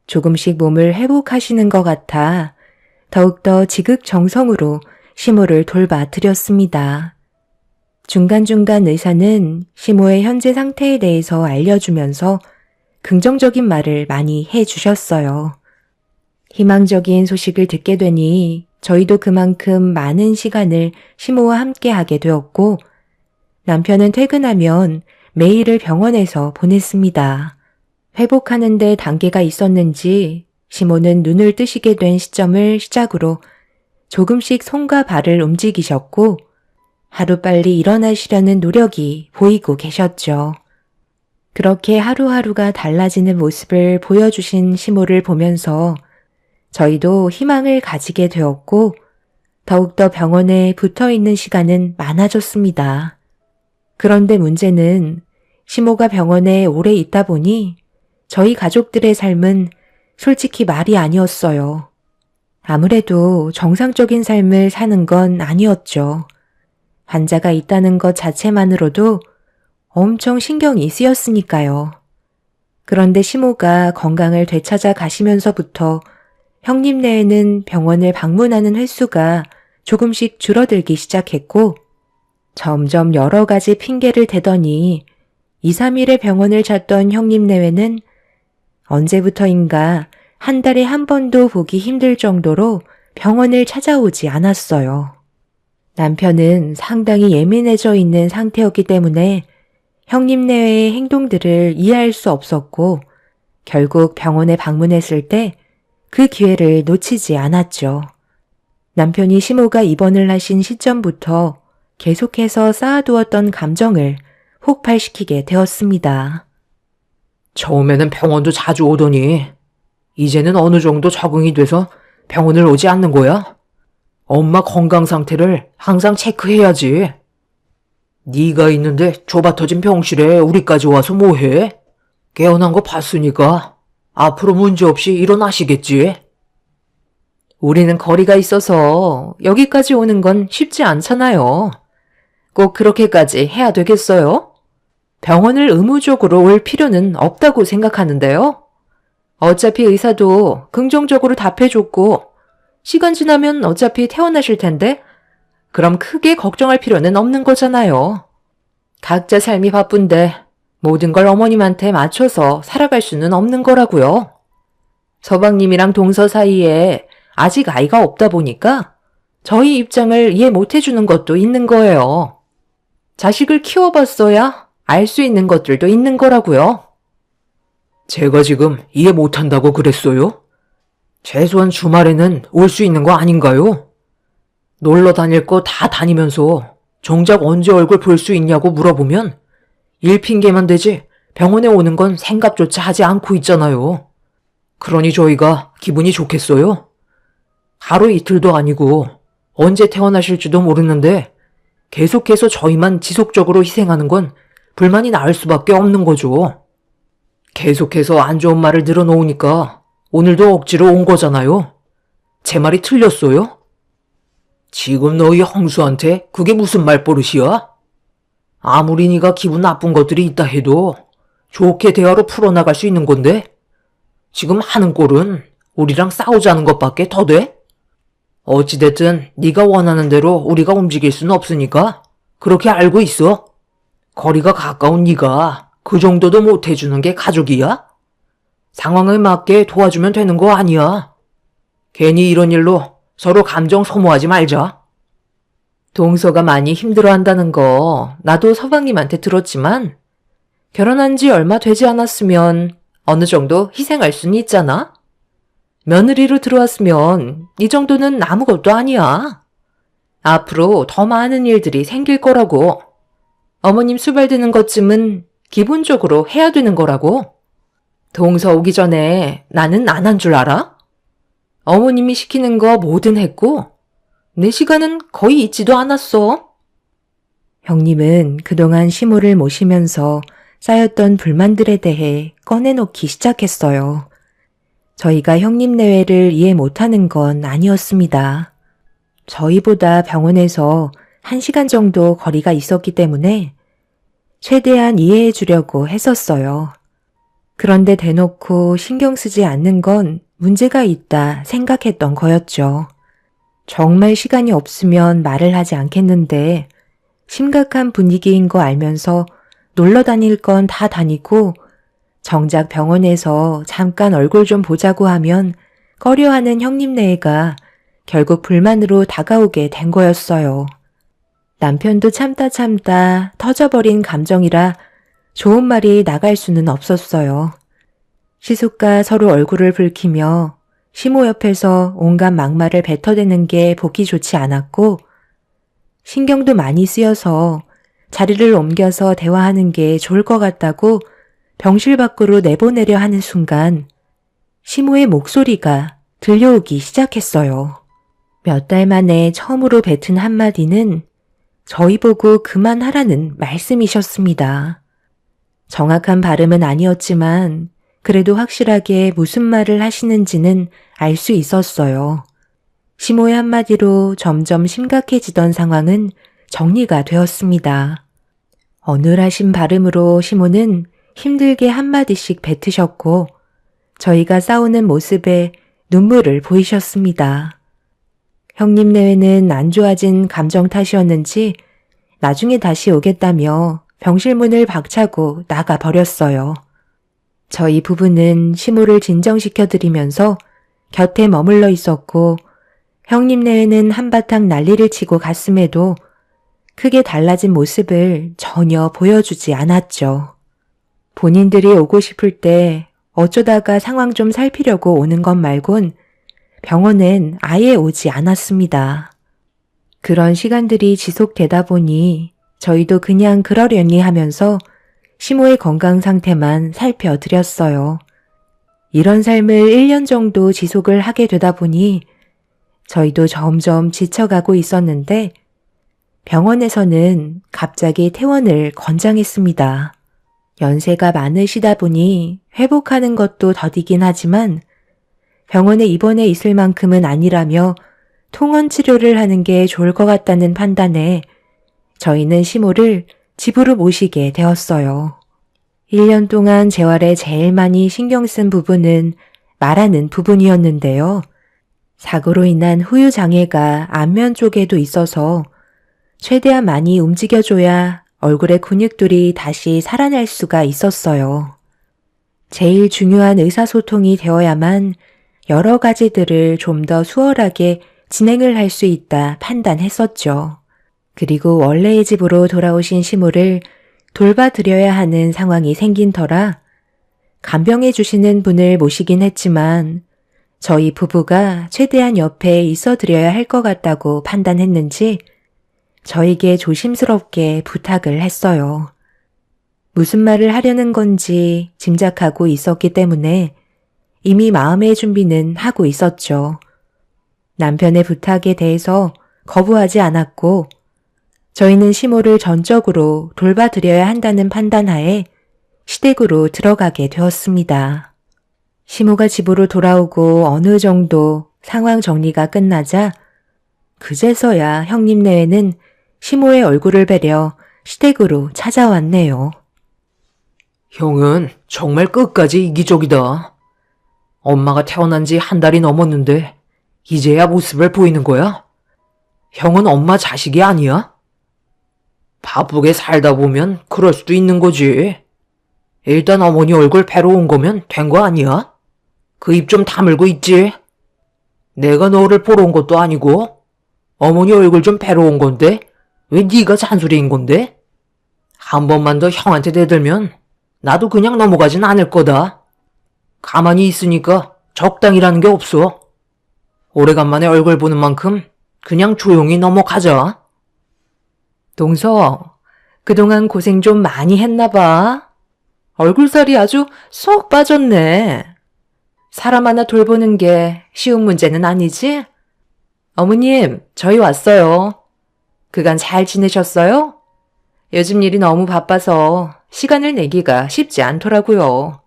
조금씩 몸을 회복하시는 것 같아 더욱더 지극정성으로 시모를 돌봐드렸습니다. 중간중간 의사는 시모의 현재 상태에 대해서 알려주면서 긍정적인 말을 많이 해주셨어요. 희망적인 소식을 듣게 되니 저희도 그만큼 많은 시간을 시모와 함께 하게 되었고 남편은 퇴근하면 매일을 병원에서 보냈습니다. 회복하는 데 단계가 있었는지 시모는 눈을 뜨시게 된 시점을 시작으로 조금씩 손과 발을 움직이셨고 하루빨리 일어나시려는 노력이 보이고 계셨죠. 그렇게 하루하루가 달라지는 모습을 보여주신 시모를 보면서 저희도 희망을 가지게 되었고 더욱더 병원에 붙어있는 시간은 많아졌습니다. 그런데 문제는 시모가 병원에 오래 있다 보니 저희 가족들의 삶은 솔직히 말이 아니었어요. 아무래도 정상적인 삶을 사는 건 아니었죠. 환자가 있다는 것 자체만으로도 엄청 신경이 쓰였으니까요. 그런데 시모가 건강을 되찾아 가시면서부터 형님 내에는 병원을 방문하는 횟수가 조금씩 줄어들기 시작했고 점점 여러 가지 핑계를 대더니 2, 3일에 병원을 찾던 형님 내외는 언제부터인가 한 달에 한 번도 보기 힘들 정도로 병원을 찾아오지 않았어요. 남편은 상당히 예민해져 있는 상태였기 때문에 형님 내외의 행동들을 이해할 수 없었고 결국 병원에 방문했을 때 그 기회를 놓치지 않았죠. 남편이 시모가 입원을 하신 시점부터 계속해서 쌓아두었던 감정을 폭발시키게 되었습니다. 처음에는 병원도 자주 오더니 이제는 어느 정도 적응이 돼서 병원을 오지 않는 거야? 엄마 건강 상태를 항상 체크해야지. 네가 있는데 좁아 터진 병실에 우리까지 와서 뭐해? 깨어난 거 봤으니까 앞으로 문제없이 일어나시겠지? 우리는 거리가 있어서 여기까지 오는 건 쉽지 않잖아요. 꼭 그렇게까지 해야 되겠어요? 병원을 의무적으로 올 필요는 없다고 생각하는데요. 어차피 의사도 긍정적으로 답해줬고 시간 지나면 어차피 퇴원하실 텐데 그럼 크게 걱정할 필요는 없는 거잖아요. 각자 삶이 바쁜데 모든 걸 어머님한테 맞춰서 살아갈 수는 없는 거라고요. 서방님이랑 동서 사이에 아직 아이가 없다 보니까 저희 입장을 이해 못 해주는 것도 있는 거예요. 자식을 키워봤어야 알 수 있는 것들도 있는 거라고요. 제가 지금 이해 못한다고 그랬어요? 최소한 주말에는 올 수 있는 거 아닌가요? 놀러 다닐 거 다 다니면서 정작 언제 얼굴 볼 수 있냐고 물어보면 일 핑계만 대지 병원에 오는 건 생각조차 하지 않고 있잖아요. 그러니 저희가 기분이 좋겠어요? 하루 이틀도 아니고 언제 태어나실지도 모르는데 계속해서 저희만 지속적으로 희생하는 건 불만이 나을 수밖에 없는 거죠. 계속해서 안 좋은 말을 늘어놓으니까 오늘도 억지로 온 거잖아요. 제 말이 틀렸어요? 지금 너희 형수한테 그게 무슨 말버릇이야? 아무리 네가 기분 나쁜 것들이 있다 해도 좋게 대화로 풀어나갈 수 있는 건데 지금 하는 꼴은 우리랑 싸우자는 것밖에 더 돼? 어찌됐든 네가 원하는 대로 우리가 움직일 수는 없으니까 그렇게 알고 있어. 거리가 가까운 네가 그 정도도 못 해주는 게 가족이야? 상황에 맞게 도와주면 되는 거 아니야. 괜히 이런 일로 서로 감정 소모하지 말자. 동서가 많이 힘들어한다는 거 나도 서방님한테 들었지만 결혼한 지 얼마 되지 않았으면 어느 정도 희생할 수는 있잖아. 며느리로 들어왔으면 이 정도는 아무것도 아니야. 앞으로 더 많은 일들이 생길 거라고. 어머님 수발되는 것쯤은 기본적으로 해야 되는 거라고. 동서 오기 전에 나는 안 한 줄 알아? 어머님이 시키는 거 뭐든 했고 내 시간은 거의 있지도 않았어. 형님은 그동안 시모를 모시면서 쌓였던 불만들에 대해 꺼내놓기 시작했어요. 저희가 형님 내외를 이해 못하는 건 아니었습니다. 저희보다 병원에서 1시간 정도 거리가 있었기 때문에 최대한 이해해 주려고 했었어요. 그런데 대놓고 신경 쓰지 않는 건 문제가 있다 생각했던 거였죠. 정말 시간이 없으면 말을 하지 않겠는데 심각한 분위기인 거 알면서 놀러 다닐 건 다 다니고 정작 병원에서 잠깐 얼굴 좀 보자고 하면 꺼려하는 형님네가 결국 불만으로 다가오게 된 거였어요. 남편도 참다 터져버린 감정이라 좋은 말이 나갈 수는 없었어요. 시숙과 서로 얼굴을 붉히며 시모 옆에서 온갖 막말을 뱉어대는 게 보기 좋지 않았고 신경도 많이 쓰여서 자리를 옮겨서 대화하는 게 좋을 것 같다고 병실 밖으로 내보내려 하는 순간 시모의 목소리가 들려오기 시작했어요. 몇 달 만에 처음으로 뱉은 한마디는 저희 보고 그만하라는 말씀이셨습니다. 정확한 발음은 아니었지만 그래도 확실하게 무슨 말을 하시는지는 알 수 있었어요. 시모의 한마디로 점점 심각해지던 상황은 정리가 되었습니다. 어눌하신 발음으로 시모는 힘들게 한마디씩 뱉으셨고 저희가 싸우는 모습에 눈물을 보이셨습니다. 형님 내외는 안 좋아진 감정 탓이었는지 나중에 다시 오겠다며 병실문을 박차고 나가버렸어요. 저희 부부는 시모를 진정시켜드리면서 곁에 머물러 있었고 형님 내외는 한바탕 난리를 치고 갔음에도 크게 달라진 모습을 전혀 보여주지 않았죠. 본인들이 오고 싶을 때 어쩌다가 상황 좀 살피려고 오는 것 말곤 병원엔 아예 오지 않았습니다. 그런 시간들이 지속되다 보니 저희도 그냥 그러려니 하면서 시모의 건강 상태만 살펴드렸어요. 이런 삶을 1년 정도 지속을 하게 되다 보니 저희도 점점 지쳐가고 있었는데 병원에서는 갑자기 퇴원을 권장했습니다. 연세가 많으시다 보니 회복하는 것도 더디긴 하지만 병원에 입원해 있을 만큼은 아니라며 통원 치료를 하는 게 좋을 것 같다는 판단에 저희는 시모를 집으로 모시게 되었어요. 1년 동안 재활에 제일 많이 신경 쓴 부분은 말하는 부분이었는데요. 사고로 인한 후유 장애가 안면 쪽에도 있어서 최대한 많이 움직여줘야 얼굴의 근육들이 다시 살아날 수가 있었어요. 제일 중요한 의사소통이 되어야만 여러 가지들을 좀 더 수월하게 진행을 할 수 있다 판단했었죠. 그리고 원래의 집으로 돌아오신 시모를 돌봐드려야 하는 상황이 생긴 터라 간병해 주시는 분을 모시긴 했지만 저희 부부가 최대한 옆에 있어드려야 할 것 같다고 판단했는지 저에게 조심스럽게 부탁을 했어요. 무슨 말을 하려는 건지 짐작하고 있었기 때문에 이미 마음의 준비는 하고 있었죠. 남편의 부탁에 대해서 거부하지 않았고 저희는 시모를 전적으로 돌봐드려야 한다는 판단하에 시댁으로 들어가게 되었습니다. 시모가 집으로 돌아오고 어느 정도 상황 정리가 끝나자 그제서야 형님 내외는 시모의 얼굴을 뵈려 시댁으로 찾아왔네요. 형은 정말 끝까지 이기적이다. 엄마가 태어난 지 한 달이 넘었는데 이제야 모습을 보이는 거야? 형은 엄마 자식이 아니야? 바쁘게 살다 보면 그럴 수도 있는 거지. 일단 어머니 얼굴 뵈러 온 거면 된 거 아니야? 그 입 좀 다물고 있지. 내가 너를 보러 온 것도 아니고 어머니 얼굴 좀 뵈러 온 건데 왜 네가 잔소리인 건데? 한 번만 더 형한테 대들면 나도 그냥 넘어가진 않을 거다. 가만히 있으니까 적당이라는 게 없어. 오래간만에 얼굴 보는 만큼 그냥 조용히 넘어가자. 동서, 그동안 고생 좀 많이 했나 봐. 얼굴살이 아주 쏙 빠졌네. 사람 하나 돌보는 게 쉬운 문제는 아니지? 어머님, 저희 왔어요. 그간 잘 지내셨어요? 요즘 일이 너무 바빠서 시간을 내기가 쉽지 않더라고요.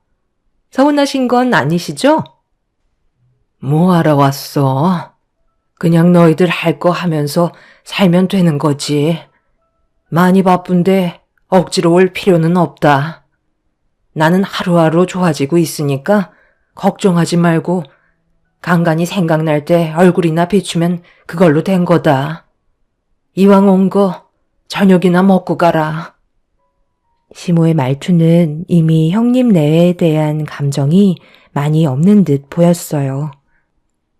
서운하신 건 아니시죠? 뭐 하러 왔어? 그냥 너희들 할 거 하면서 살면 되는 거지. 많이 바쁜데 억지로 올 필요는 없다. 나는 하루하루 좋아지고 있으니까 걱정하지 말고 간간히 생각날 때 얼굴이나 비추면 그걸로 된 거다. 이왕 온 거 저녁이나 먹고 가라. 시모의 말투는 이미 형님 내외에 대한 감정이 많이 없는 듯 보였어요.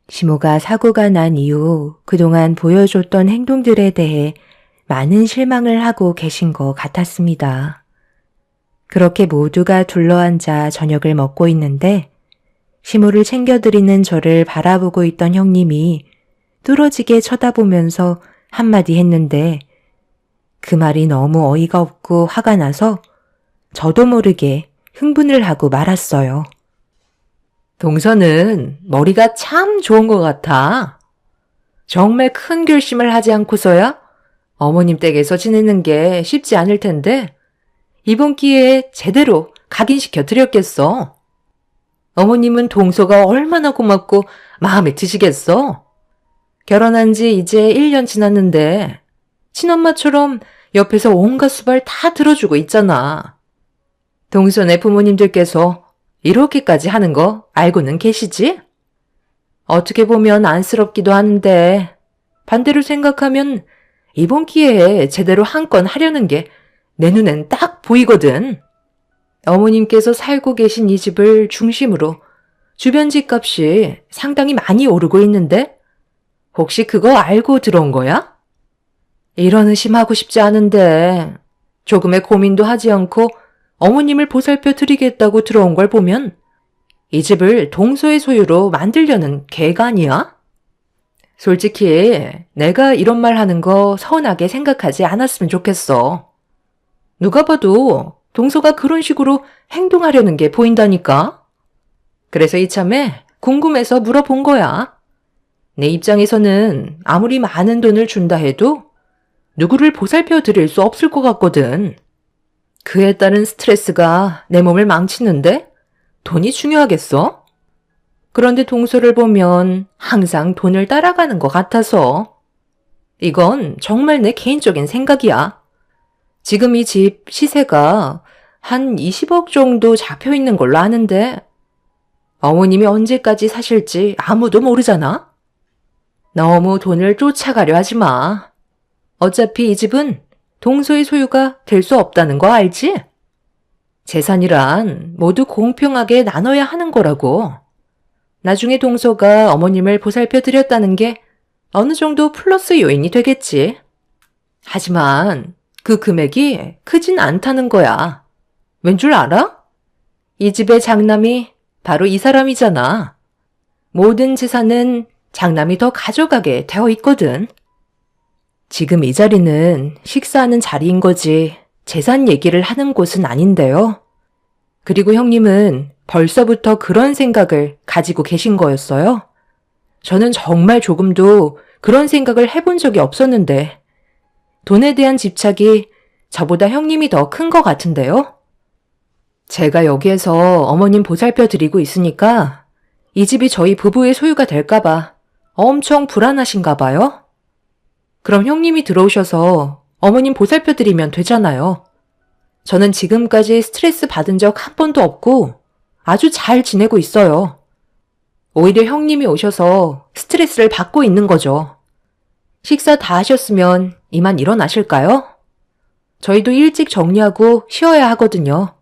시모가 사고가 난 이후 그동안 보여줬던 행동들에 대해 많은 실망을 하고 계신 것 같았습니다. 그렇게 모두가 둘러앉아 저녁을 먹고 있는데 시모를 챙겨드리는 저를 바라보고 있던 형님이 뚫어지게 쳐다보면서 한마디 했는데 그 말이 너무 어이가 없고 화가 나서 저도 모르게 흥분을 하고 말았어요. 동서는 머리가 참 좋은 것 같아. 정말 큰 결심을 하지 않고서야 어머님 댁에서 지내는 게 쉽지 않을 텐데 이번 기회에 제대로 각인시켜 드렸겠어. 어머님은 동서가 얼마나 고맙고 마음에 드시겠어. 결혼한 지 이제 1년 지났는데 친엄마처럼 옆에서 온갖 수발 다 들어주고 있잖아. 동서네 부모님들께서 이렇게까지 하는 거 알고는 계시지? 어떻게 보면 안쓰럽기도 하는데 반대로 생각하면 이번 기회에 제대로 한 건 하려는 게 내 눈엔 딱 보이거든. 어머님께서 살고 계신 이 집을 중심으로 주변 집값이 상당히 많이 오르고 있는데 혹시 그거 알고 들어온 거야? 이런 의심하고 싶지 않은데 조금의 고민도 하지 않고 어머님을 보살펴 드리겠다고 들어온 걸 보면 이 집을 동서의 소유로 만들려는 계획 아니야? 솔직히 내가 이런 말 하는 거 서운하게 생각하지 않았으면 좋겠어. 누가 봐도 동서가 그런 식으로 행동하려는 게 보인다니까? 그래서 이참에 궁금해서 물어본 거야. 내 입장에서는 아무리 많은 돈을 준다 해도 누구를 보살펴 드릴 수 없을 것 같거든. 그에 따른 스트레스가 내 몸을 망치는데 돈이 중요하겠어? 그런데 동서를 보면 항상 돈을 따라가는 것 같아서. 이건 정말 내 개인적인 생각이야. 지금 이 집 시세가 한 20억 정도 잡혀 있는 걸로 아는데 어머님이 언제까지 사실지 아무도 모르잖아? 너무 돈을 쫓아가려 하지 마. 어차피 이 집은 동서의 소유가 될 수 없다는 거 알지? 재산이란 모두 공평하게 나눠야 하는 거라고. 나중에 동서가 어머님을 보살펴 드렸다는 게 어느 정도 플러스 요인이 되겠지. 하지만 그 금액이 크진 않다는 거야. 왠 줄 알아? 이 집의 장남이 바로 이 사람이잖아. 모든 재산은 장남이 더 가져가게 되어 있거든. 지금 이 자리는 식사하는 자리인 거지 재산 얘기를 하는 곳은 아닌데요. 그리고 형님은 벌써부터 그런 생각을 가지고 계신 거였어요. 저는 정말 조금도 그런 생각을 해본 적이 없었는데 돈에 대한 집착이 저보다 형님이 더 큰 것 같은데요. 제가 여기에서 어머님 보살펴 드리고 있으니까 이 집이 저희 부부의 소유가 될까봐 엄청 불안하신가 봐요. 그럼 형님이 들어오셔서 어머님 보살펴 드리면 되잖아요. 저는 지금까지 스트레스 받은 적 한 번도 없고 아주 잘 지내고 있어요. 오히려 형님이 오셔서 스트레스를 받고 있는 거죠. 식사 다 하셨으면 이만 일어나실까요? 저희도 일찍 정리하고 쉬어야 하거든요.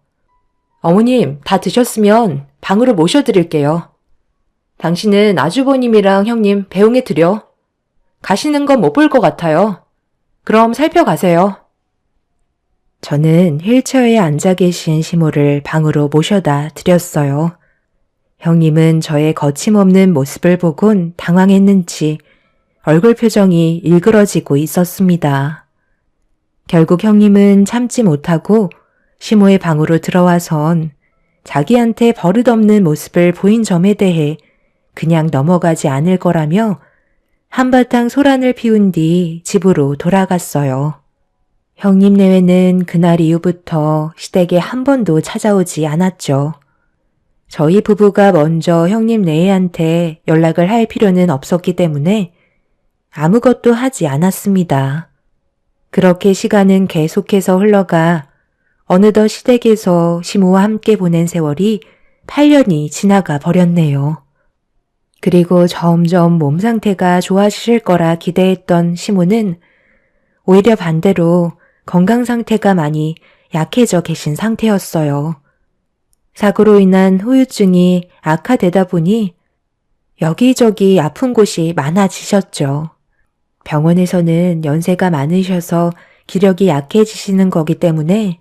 어머님 다 드셨으면 방으로 모셔드릴게요. 당신은 아주버님이랑 형님 배웅해 드려. 가시는 건 못 볼 것 같아요. 그럼 살펴가세요. 저는 휠체어에 앉아 계신 시모를 방으로 모셔다 드렸어요. 형님은 저의 거침없는 모습을 보곤 당황했는지 얼굴 표정이 일그러지고 있었습니다. 결국 형님은 참지 못하고 시모의 방으로 들어와선 자기한테 버릇없는 모습을 보인 점에 대해 그냥 넘어가지 않을 거라며 한바탕 소란을 피운 뒤 집으로 돌아갔어요. 형님 내외는 그날 이후부터 시댁에 한 번도 찾아오지 않았죠. 저희 부부가 먼저 형님 내외한테 연락을 할 필요는 없었기 때문에 아무것도 하지 않았습니다. 그렇게 시간은 계속해서 흘러가 어느덧 시댁에서 시모와 함께 보낸 세월이 8년이 지나가 버렸네요. 그리고 점점 몸 상태가 좋아지실 거라 기대했던 시모는 오히려 반대로 건강 상태가 많이 약해져 계신 상태였어요. 사고로 인한 후유증이 악화되다 보니 여기저기 아픈 곳이 많아지셨죠. 병원에서는 연세가 많으셔서 기력이 약해지시는 거기 때문에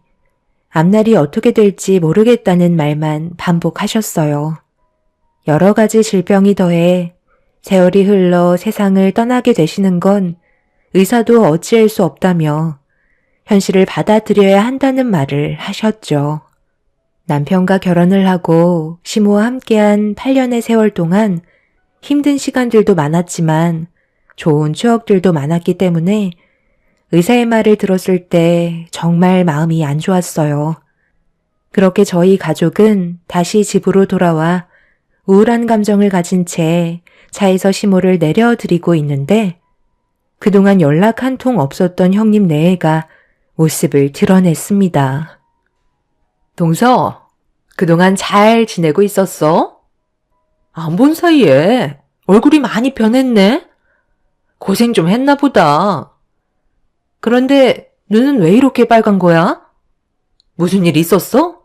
앞날이 어떻게 될지 모르겠다는 말만 반복하셨어요. 여러 가지 질병이 더해 세월이 흘러 세상을 떠나게 되시는 건 의사도 어찌할 수 없다며 현실을 받아들여야 한다는 말을 하셨죠. 남편과 결혼을 하고 시모와 함께한 8년의 세월 동안 힘든 시간들도 많았지만 좋은 추억들도 많았기 때문에 의사의 말을 들었을 때 정말 마음이 안 좋았어요. 그렇게 저희 가족은 다시 집으로 돌아와 우울한 감정을 가진 채 차에서 시모를 내려드리고 있는데 그동안 연락 한 통 없었던 형님 내외가 모습을 드러냈습니다. 동서, 그동안 잘 지내고 있었어? 안 본 사이에 얼굴이 많이 변했네? 고생 좀 했나 보다. 그런데 눈은 왜 이렇게 빨간 거야? 무슨 일 있었어?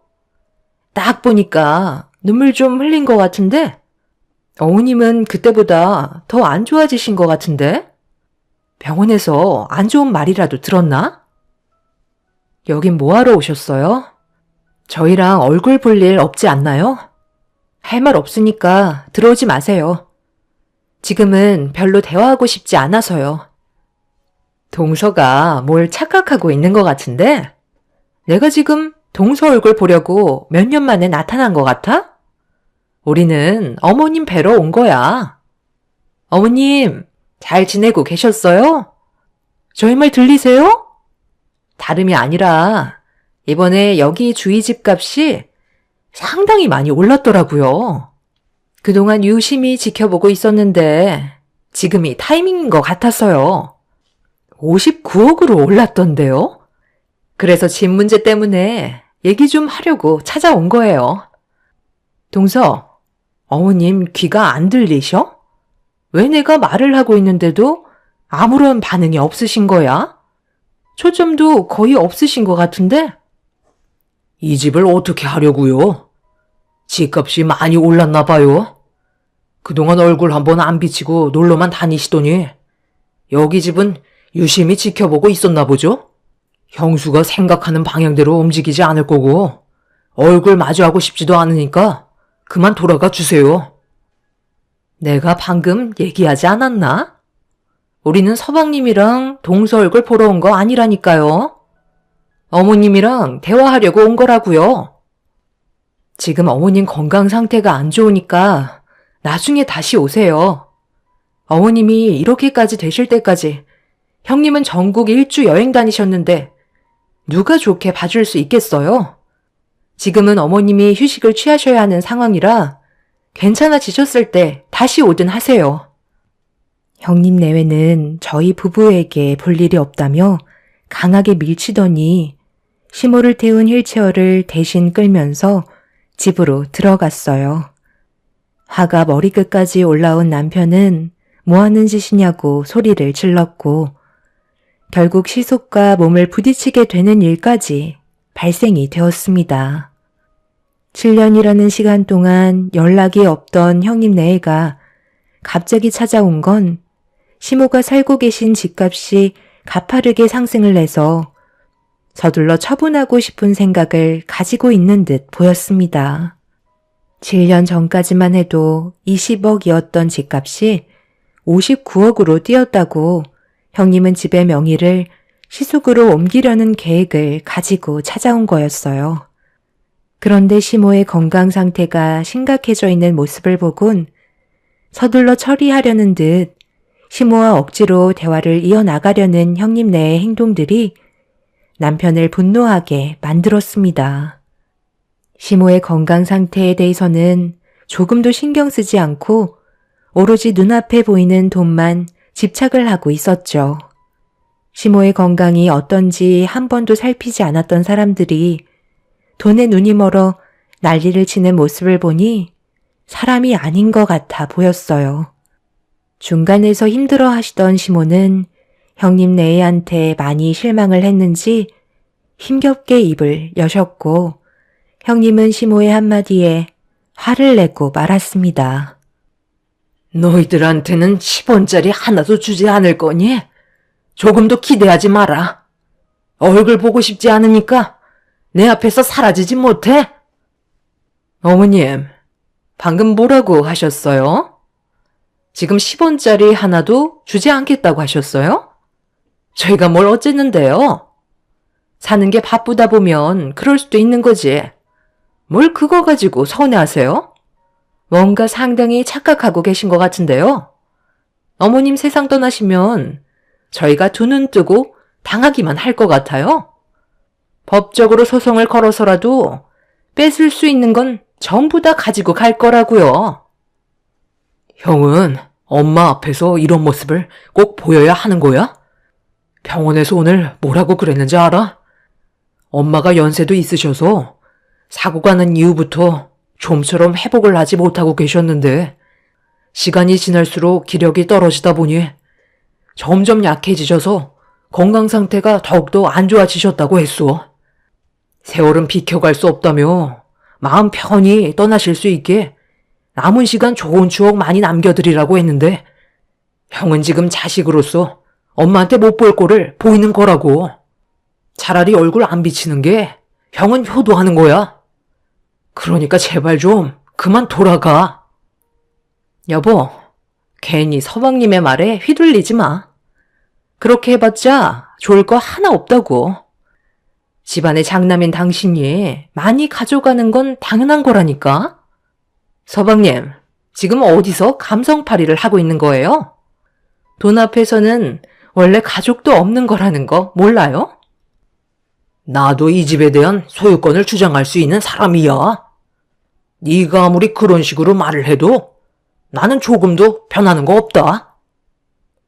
딱 보니까 눈물 좀 흘린 것 같은데? 어머님은 그때보다 더 안 좋아지신 것 같은데? 병원에서 안 좋은 말이라도 들었나? 여긴 뭐하러 오셨어요? 저희랑 얼굴 볼 일 없지 않나요? 할 말 없으니까 들어오지 마세요. 지금은 별로 대화하고 싶지 않아서요. 동서가 뭘 착각하고 있는 것 같은데? 내가 지금 동서 얼굴 보려고 몇 년 만에 나타난 것 같아? 우리는 어머님 뵈러 온 거야. 어머님, 잘 지내고 계셨어요? 저희 말 들리세요? 다름이 아니라 이번에 여기 주위 집 값이 상당히 많이 올랐더라고요. 그동안 유심히 지켜보고 있었는데 지금이 타이밍인 것 같았어요. 59억으로 올랐던데요? 그래서 집 문제 때문에 얘기 좀 하려고 찾아온 거예요. 동서, 어머님 귀가 안 들리셔? 왜 내가 말을 하고 있는데도 아무런 반응이 없으신 거야? 초점도 거의 없으신 것 같은데? 이 집을 어떻게 하려고요? 집값이 많이 올랐나 봐요. 그동안 얼굴 한번 안 비치고 놀러만 다니시더니 여기 집은 유심히 지켜보고 있었나 보죠? 형수가 생각하는 방향대로 움직이지 않을 거고 얼굴 마주하고 싶지도 않으니까 그만 돌아가 주세요. 내가 방금 얘기하지 않았나? 우리는 서방님이랑 동서 얼굴 보러 온 거 아니라니까요. 어머님이랑 대화하려고 온 거라고요. 지금 어머님 건강 상태가 안 좋으니까 나중에 다시 오세요. 어머님이 이렇게까지 되실 때까지 형님은 전국 일주 여행 다니셨는데 누가 좋게 봐줄 수 있겠어요? 지금은 어머님이 휴식을 취하셔야 하는 상황이라 괜찮아지셨을 때 다시 오든 하세요. 형님 내외는 저희 부부에게 볼 일이 없다며 강하게 밀치더니 시모를 태운 휠체어를 대신 끌면서 집으로 들어갔어요. 화가 머리끝까지 올라온 남편은 뭐하는 짓이냐고 소리를 질렀고 결국 시속과 몸을 부딪히게 되는 일까지 발생이 되었습니다. 7년이라는 시간 동안 연락이 없던 형님 내외가 갑자기 찾아온 건 시모가 살고 계신 집값이 가파르게 상승을 해서 서둘러 처분하고 싶은 생각을 가지고 있는 듯 보였습니다. 7년 전까지만 해도 20억이었던 집값이 59억으로 뛰었다고 형님은 집의 명의를 시속으로 옮기려는 계획을 가지고 찾아온 거였어요. 그런데 시모의 건강 상태가 심각해져 있는 모습을 보곤 서둘러 처리하려는 듯 시모와 억지로 대화를 이어나가려는 형님 내의 행동들이 남편을 분노하게 만들었습니다. 시모의 건강 상태에 대해서는 조금도 신경 쓰지 않고 오로지 눈앞에 보이는 돈만 집착을 하고 있었죠. 시모의 건강이 어떤지 한 번도 살피지 않았던 사람들이 돈에 눈이 멀어 난리를 치는 모습을 보니 사람이 아닌 것 같아 보였어요. 중간에서 힘들어 하시던 시모는 형님 내외한테 많이 실망을 했는지 힘겹게 입을 여셨고 형님은 시모의 한마디에 화를 내고 말았습니다. 너희들한테는 10원짜리 하나도 주지 않을 거니? 조금도 기대하지 마라. 얼굴 보고 싶지 않으니까 내 앞에서 사라지지 못해? 어머님, 방금 뭐라고 하셨어요? 지금 10원짜리 하나도 주지 않겠다고 하셨어요? 저희가 뭘 어쨌는데요? 사는 게 바쁘다 보면 그럴 수도 있는 거지. 뭘 그거 가지고 서운해하세요? 뭔가 상당히 착각하고 계신 것 같은데요. 어머님 세상 떠나시면 저희가 두 눈 뜨고 당하기만 할 것 같아요. 법적으로 소송을 걸어서라도 뺏을 수 있는 건 전부 다 가지고 갈 거라고요. 형은 엄마 앞에서 이런 모습을 꼭 보여야 하는 거야? 병원에서 오늘 뭐라고 그랬는지 알아? 엄마가 연세도 있으셔서 사고가 난 이후부터 좀처럼 회복을 하지 못하고 계셨는데 시간이 지날수록 기력이 떨어지다 보니 점점 약해지셔서 건강 상태가 더욱더 안 좋아지셨다고 했소. 세월은 비켜갈 수 없다며 마음 편히 떠나실 수 있게 남은 시간 좋은 추억 많이 남겨드리라고 했는데 형은 지금 자식으로서 엄마한테 못 볼 꼴을 보이는 거라고. 차라리 얼굴 안 비치는 게 형은 효도하는 거야. 그러니까 제발 좀 그만 돌아가. 여보, 괜히 서방님의 말에 휘둘리지 마. 그렇게 해봤자 좋을 거 하나 없다고. 집안의 장남인 당신이 많이 가져가는 건 당연한 거라니까. 서방님, 지금 어디서 감성팔이를 하고 있는 거예요? 돈 앞에서는 원래 가족도 없는 거라는 거 몰라요? 나도 이 집에 대한 소유권을 주장할 수 있는 사람이야. 네가 아무리 그런 식으로 말을 해도 나는 조금도 변하는 거 없다.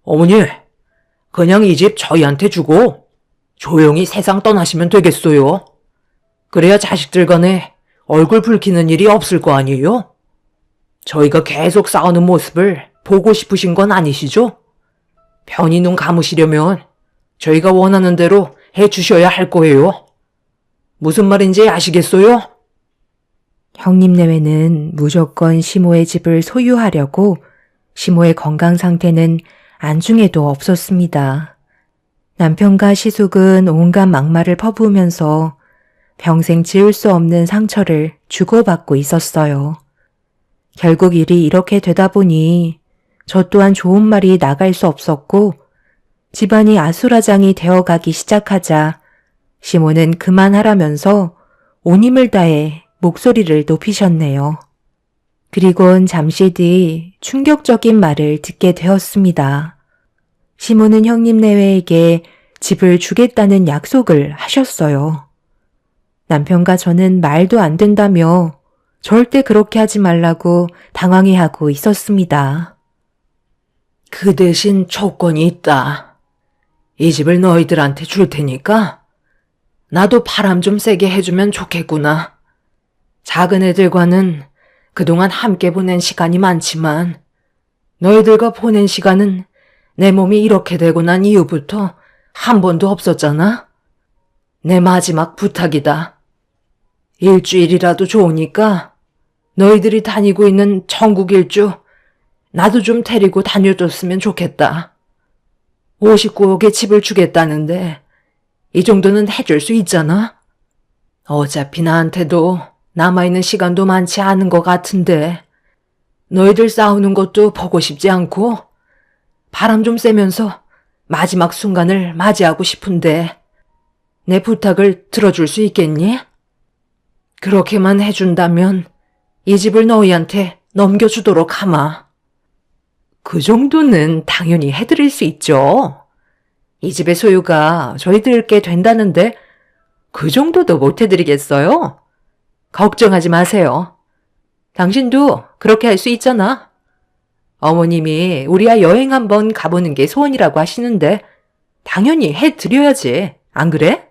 어머니, 그냥 이 집 저희한테 주고 조용히 세상 떠나시면 되겠어요. 그래야 자식들 간에 얼굴 붉히는 일이 없을 거 아니에요? 저희가 계속 싸우는 모습을 보고 싶으신 건 아니시죠? 편히 눈 감으시려면 저희가 원하는 대로 해주셔야 할 거예요. 무슨 말인지 아시겠어요? 형님 내외는 무조건 시모의 집을 소유하려고 시모의 건강 상태는 안중에도 없었습니다. 남편과 시숙은 온갖 막말을 퍼부으면서 평생 지울 수 없는 상처를 주고받고 있었어요. 결국 일이 이렇게 되다 보니 저 또한 좋은 말이 나갈 수 없었고 집안이 아수라장이 되어가기 시작하자 시모는 그만하라면서 온 힘을 다해 목소리를 높이셨네요. 그리곤 잠시 뒤 충격적인 말을 듣게 되었습니다. 시모는 형님 내외에게 집을 주겠다는 약속을 하셨어요. 남편과 저는 말도 안 된다며 절대 그렇게 하지 말라고 당황해하고 있었습니다. 그 대신 조건이 있다. 이 집을 너희들한테 줄 테니까 나도 바람 좀 세게 해주면 좋겠구나. 작은 애들과는 그동안 함께 보낸 시간이 많지만 너희들과 보낸 시간은 내 몸이 이렇게 되고 난 이후부터 한 번도 없었잖아. 내 마지막 부탁이다. 일주일이라도 좋으니까 너희들이 다니고 있는 천국 일주 나도 좀 데리고 다녀줬으면 좋겠다. 59억의 집을 주겠다는데 이 정도는 해줄 수 있잖아. 어차피 나한테도 남아있는 시간도 많지 않은 것 같은데 너희들 싸우는 것도 보고 싶지 않고 바람 좀 쐬면서 마지막 순간을 맞이하고 싶은데 내 부탁을 들어줄 수 있겠니? 그렇게만 해준다면 이 집을 너희한테 넘겨주도록 하마. 그 정도는 당연히 해드릴 수 있죠. 이 집의 소유가 저희들께 된다는데 그 정도도 못 해드리겠어요? 걱정하지 마세요. 당신도 그렇게 할 수 있잖아. 어머님이 우리와 여행 한번 가보는 게 소원이라고 하시는데 당연히 해드려야지. 안 그래?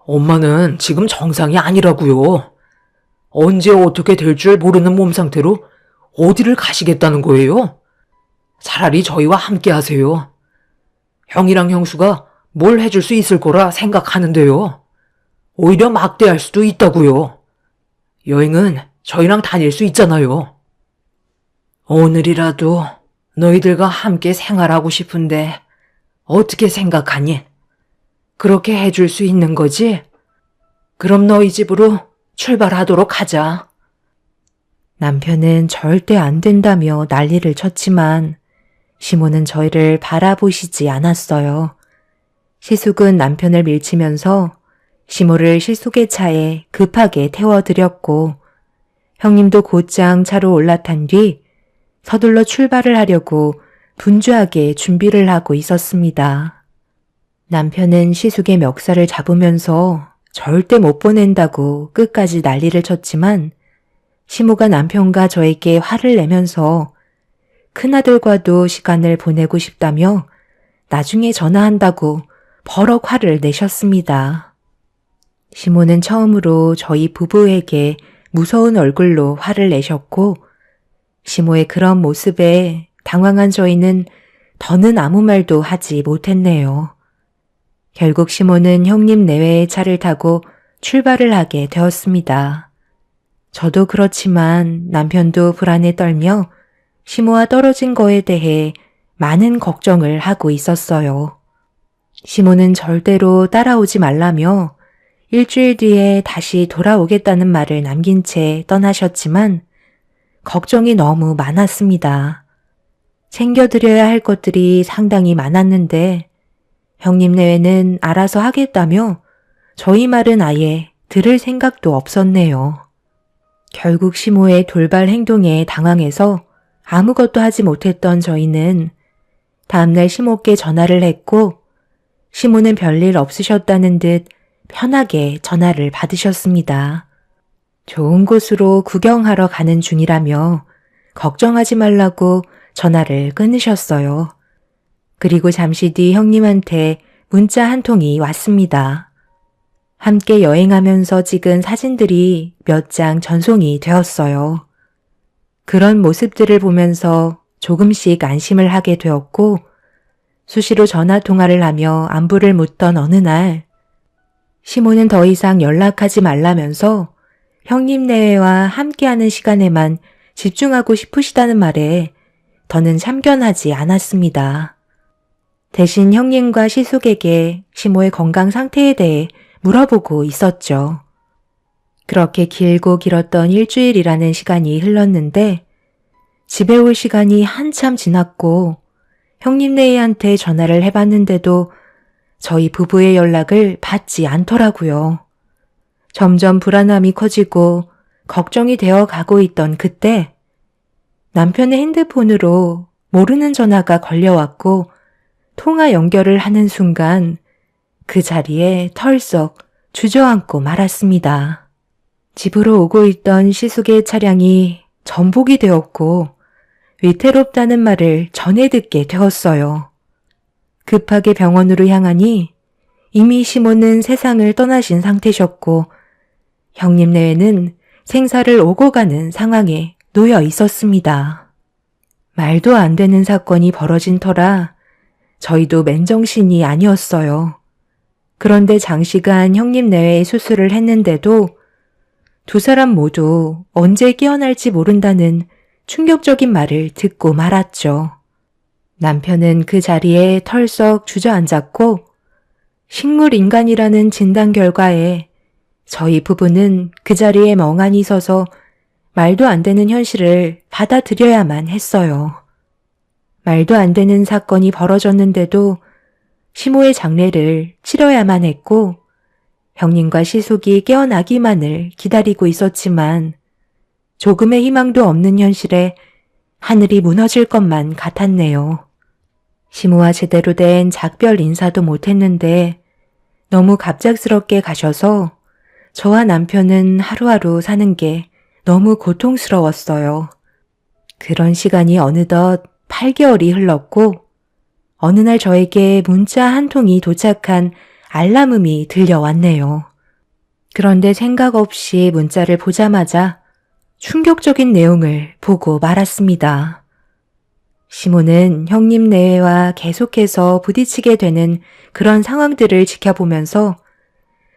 엄마는 지금 정상이 아니라고요. 언제 어떻게 될 줄 모르는 몸 상태로 어디를 가시겠다는 거예요? 차라리 저희와 함께 하세요. 형이랑 형수가 뭘 해줄 수 있을 거라 생각하는데요. 오히려 막대할 수도 있다고요. 여행은 저희랑 다닐 수 있잖아요. 오늘이라도 너희들과 함께 생활하고 싶은데 어떻게 생각하니? 그렇게 해줄 수 있는 거지? 그럼 너희 집으로 출발하도록 하자. 남편은 절대 안 된다며 난리를 쳤지만 시모는 저희를 바라보시지 않았어요. 시숙은 남편을 밀치면서 시모를 시숙의 차에 급하게 태워드렸고 형님도 곧장 차로 올라탄 뒤 서둘러 출발을 하려고 분주하게 준비를 하고 있었습니다. 남편은 시숙의 멱살을 잡으면서 절대 못 보낸다고 끝까지 난리를 쳤지만 시모가 남편과 저에게 화를 내면서 큰아들과도 시간을 보내고 싶다며 나중에 전화한다고 버럭 화를 내셨습니다. 시모는 처음으로 저희 부부에게 무서운 얼굴로 화를 내셨고 시모의 그런 모습에 당황한 저희는 더는 아무 말도 하지 못했네요. 결국 시모는 형님 내외의 차를 타고 출발을 하게 되었습니다. 저도 그렇지만 남편도 불안에 떨며 시모와 떨어진 거에 대해 많은 걱정을 하고 있었어요. 시모는 절대로 따라오지 말라며 일주일 뒤에 다시 돌아오겠다는 말을 남긴 채 떠나셨지만 걱정이 너무 많았습니다. 챙겨드려야 할 것들이 상당히 많았는데 형님 내외는 알아서 하겠다며 저희 말은 아예 들을 생각도 없었네요. 결국 시모의 돌발 행동에 당황해서 아무것도 하지 못했던 저희는 다음날 시모께 전화를 했고 시모는 별일 없으셨다는 듯 편하게 전화를 받으셨습니다. 좋은 곳으로 구경하러 가는 중이라며 걱정하지 말라고 전화를 끊으셨어요. 그리고 잠시 뒤 형님한테 문자 한 통이 왔습니다. 함께 여행하면서 찍은 사진들이 몇 장 전송이 되었어요. 그런 모습들을 보면서 조금씩 안심을 하게 되었고 수시로 전화 통화를 하며 안부를 묻던 어느 날 시모는 더 이상 연락하지 말라면서 형님 내외와 함께하는 시간에만 집중하고 싶으시다는 말에 더는 참견하지 않았습니다. 대신 형님과 시숙에게 시모의 건강 상태에 대해 물어보고 있었죠. 그렇게 길고 길었던 일주일이라는 시간이 흘렀는데 집에 올 시간이 한참 지났고 형님네한테 전화를 해봤는데도 저희 부부의 연락을 받지 않더라고요. 점점 불안함이 커지고 걱정이 되어 가고 있던 그때 남편의 핸드폰으로 모르는 전화가 걸려왔고 통화 연결을 하는 순간 그 자리에 털썩 주저앉고 말았습니다. 집으로 오고 있던 시숙의 차량이 전복이 되었고 위태롭다는 말을 전해 듣게 되었어요. 급하게 병원으로 향하니 이미 시모는 세상을 떠나신 상태셨고 형님 내외는 생사를 오고 가는 상황에 놓여 있었습니다. 말도 안 되는 사건이 벌어진 터라 저희도 맨정신이 아니었어요. 그런데 장시간 형님 내외의 수술을 했는데도 두 사람 모두 언제 깨어날지 모른다는 충격적인 말을 듣고 말았죠. 남편은 그 자리에 털썩 주저앉았고 식물인간이라는 진단 결과에 저희 부부는 그 자리에 멍하니 서서 말도 안 되는 현실을 받아들여야만 했어요. 말도 안 되는 사건이 벌어졌는데도 시모의 장례를 치러야만 했고 형님과 시숙이 깨어나기만을 기다리고 있었지만 조금의 희망도 없는 현실에 하늘이 무너질 것만 같았네요. 시모와 제대로 된 작별 인사도 못했는데 너무 갑작스럽게 가셔서 저와 남편은 하루하루 사는 게 너무 고통스러웠어요. 그런 시간이 어느덧 8개월이 흘렀고 어느 날 저에게 문자 한 통이 도착한 알람음이 들려왔네요. 그런데 생각 없이 문자를 보자마자 충격적인 내용을 보고 말았습니다. 시모는 형님 내외와 계속해서 부딪히게 되는 그런 상황들을 지켜보면서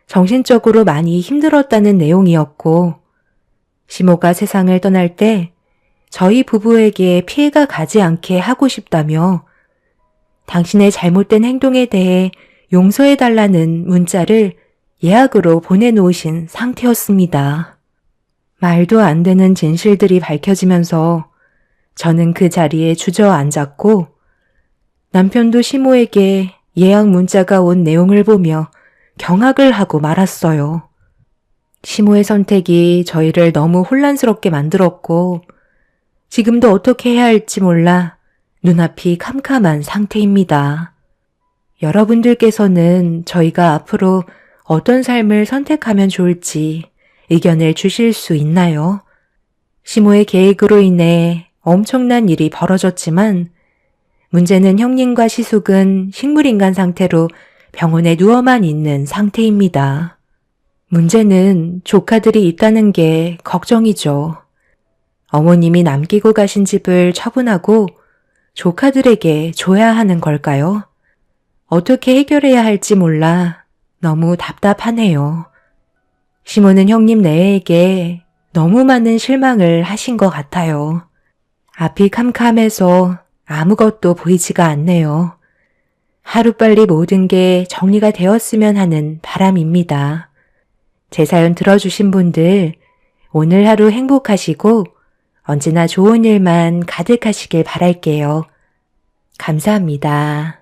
정신적으로 많이 힘들었다는 내용이었고 시모가 세상을 떠날 때 저희 부부에게 피해가 가지 않게 하고 싶다며 당신의 잘못된 행동에 대해 용서해달라는 문자를 예약으로 보내놓으신 상태였습니다. 말도 안 되는 진실들이 밝혀지면서 저는 그 자리에 주저앉았고 남편도 시모에게 예약 문자가 온 내용을 보며 경악을 하고 말았어요. 시모의 선택이 저희를 너무 혼란스럽게 만들었고 지금도 어떻게 해야 할지 몰라 눈앞이 캄캄한 상태입니다. 여러분들께서는 저희가 앞으로 어떤 삶을 선택하면 좋을지 의견을 주실 수 있나요? 시모의 계획으로 인해 엄청난 일이 벌어졌지만 문제는 형님과 시숙은 식물인간 상태로 병원에 누워만 있는 상태입니다. 문제는 조카들이 있다는 게 걱정이죠. 어머님이 남기고 가신 집을 처분하고 조카들에게 줘야 하는 걸까요? 어떻게 해결해야 할지 몰라 너무 답답하네요. 시모는 형님 내에게 너무 많은 실망을 하신 것 같아요. 앞이 캄캄해서 아무것도 보이지가 않네요. 하루빨리 모든 게 정리가 되었으면 하는 바람입니다. 제 사연 들어주신 분들, 오늘 하루 행복하시고 언제나 좋은 일만 가득하시길 바랄게요. 감사합니다.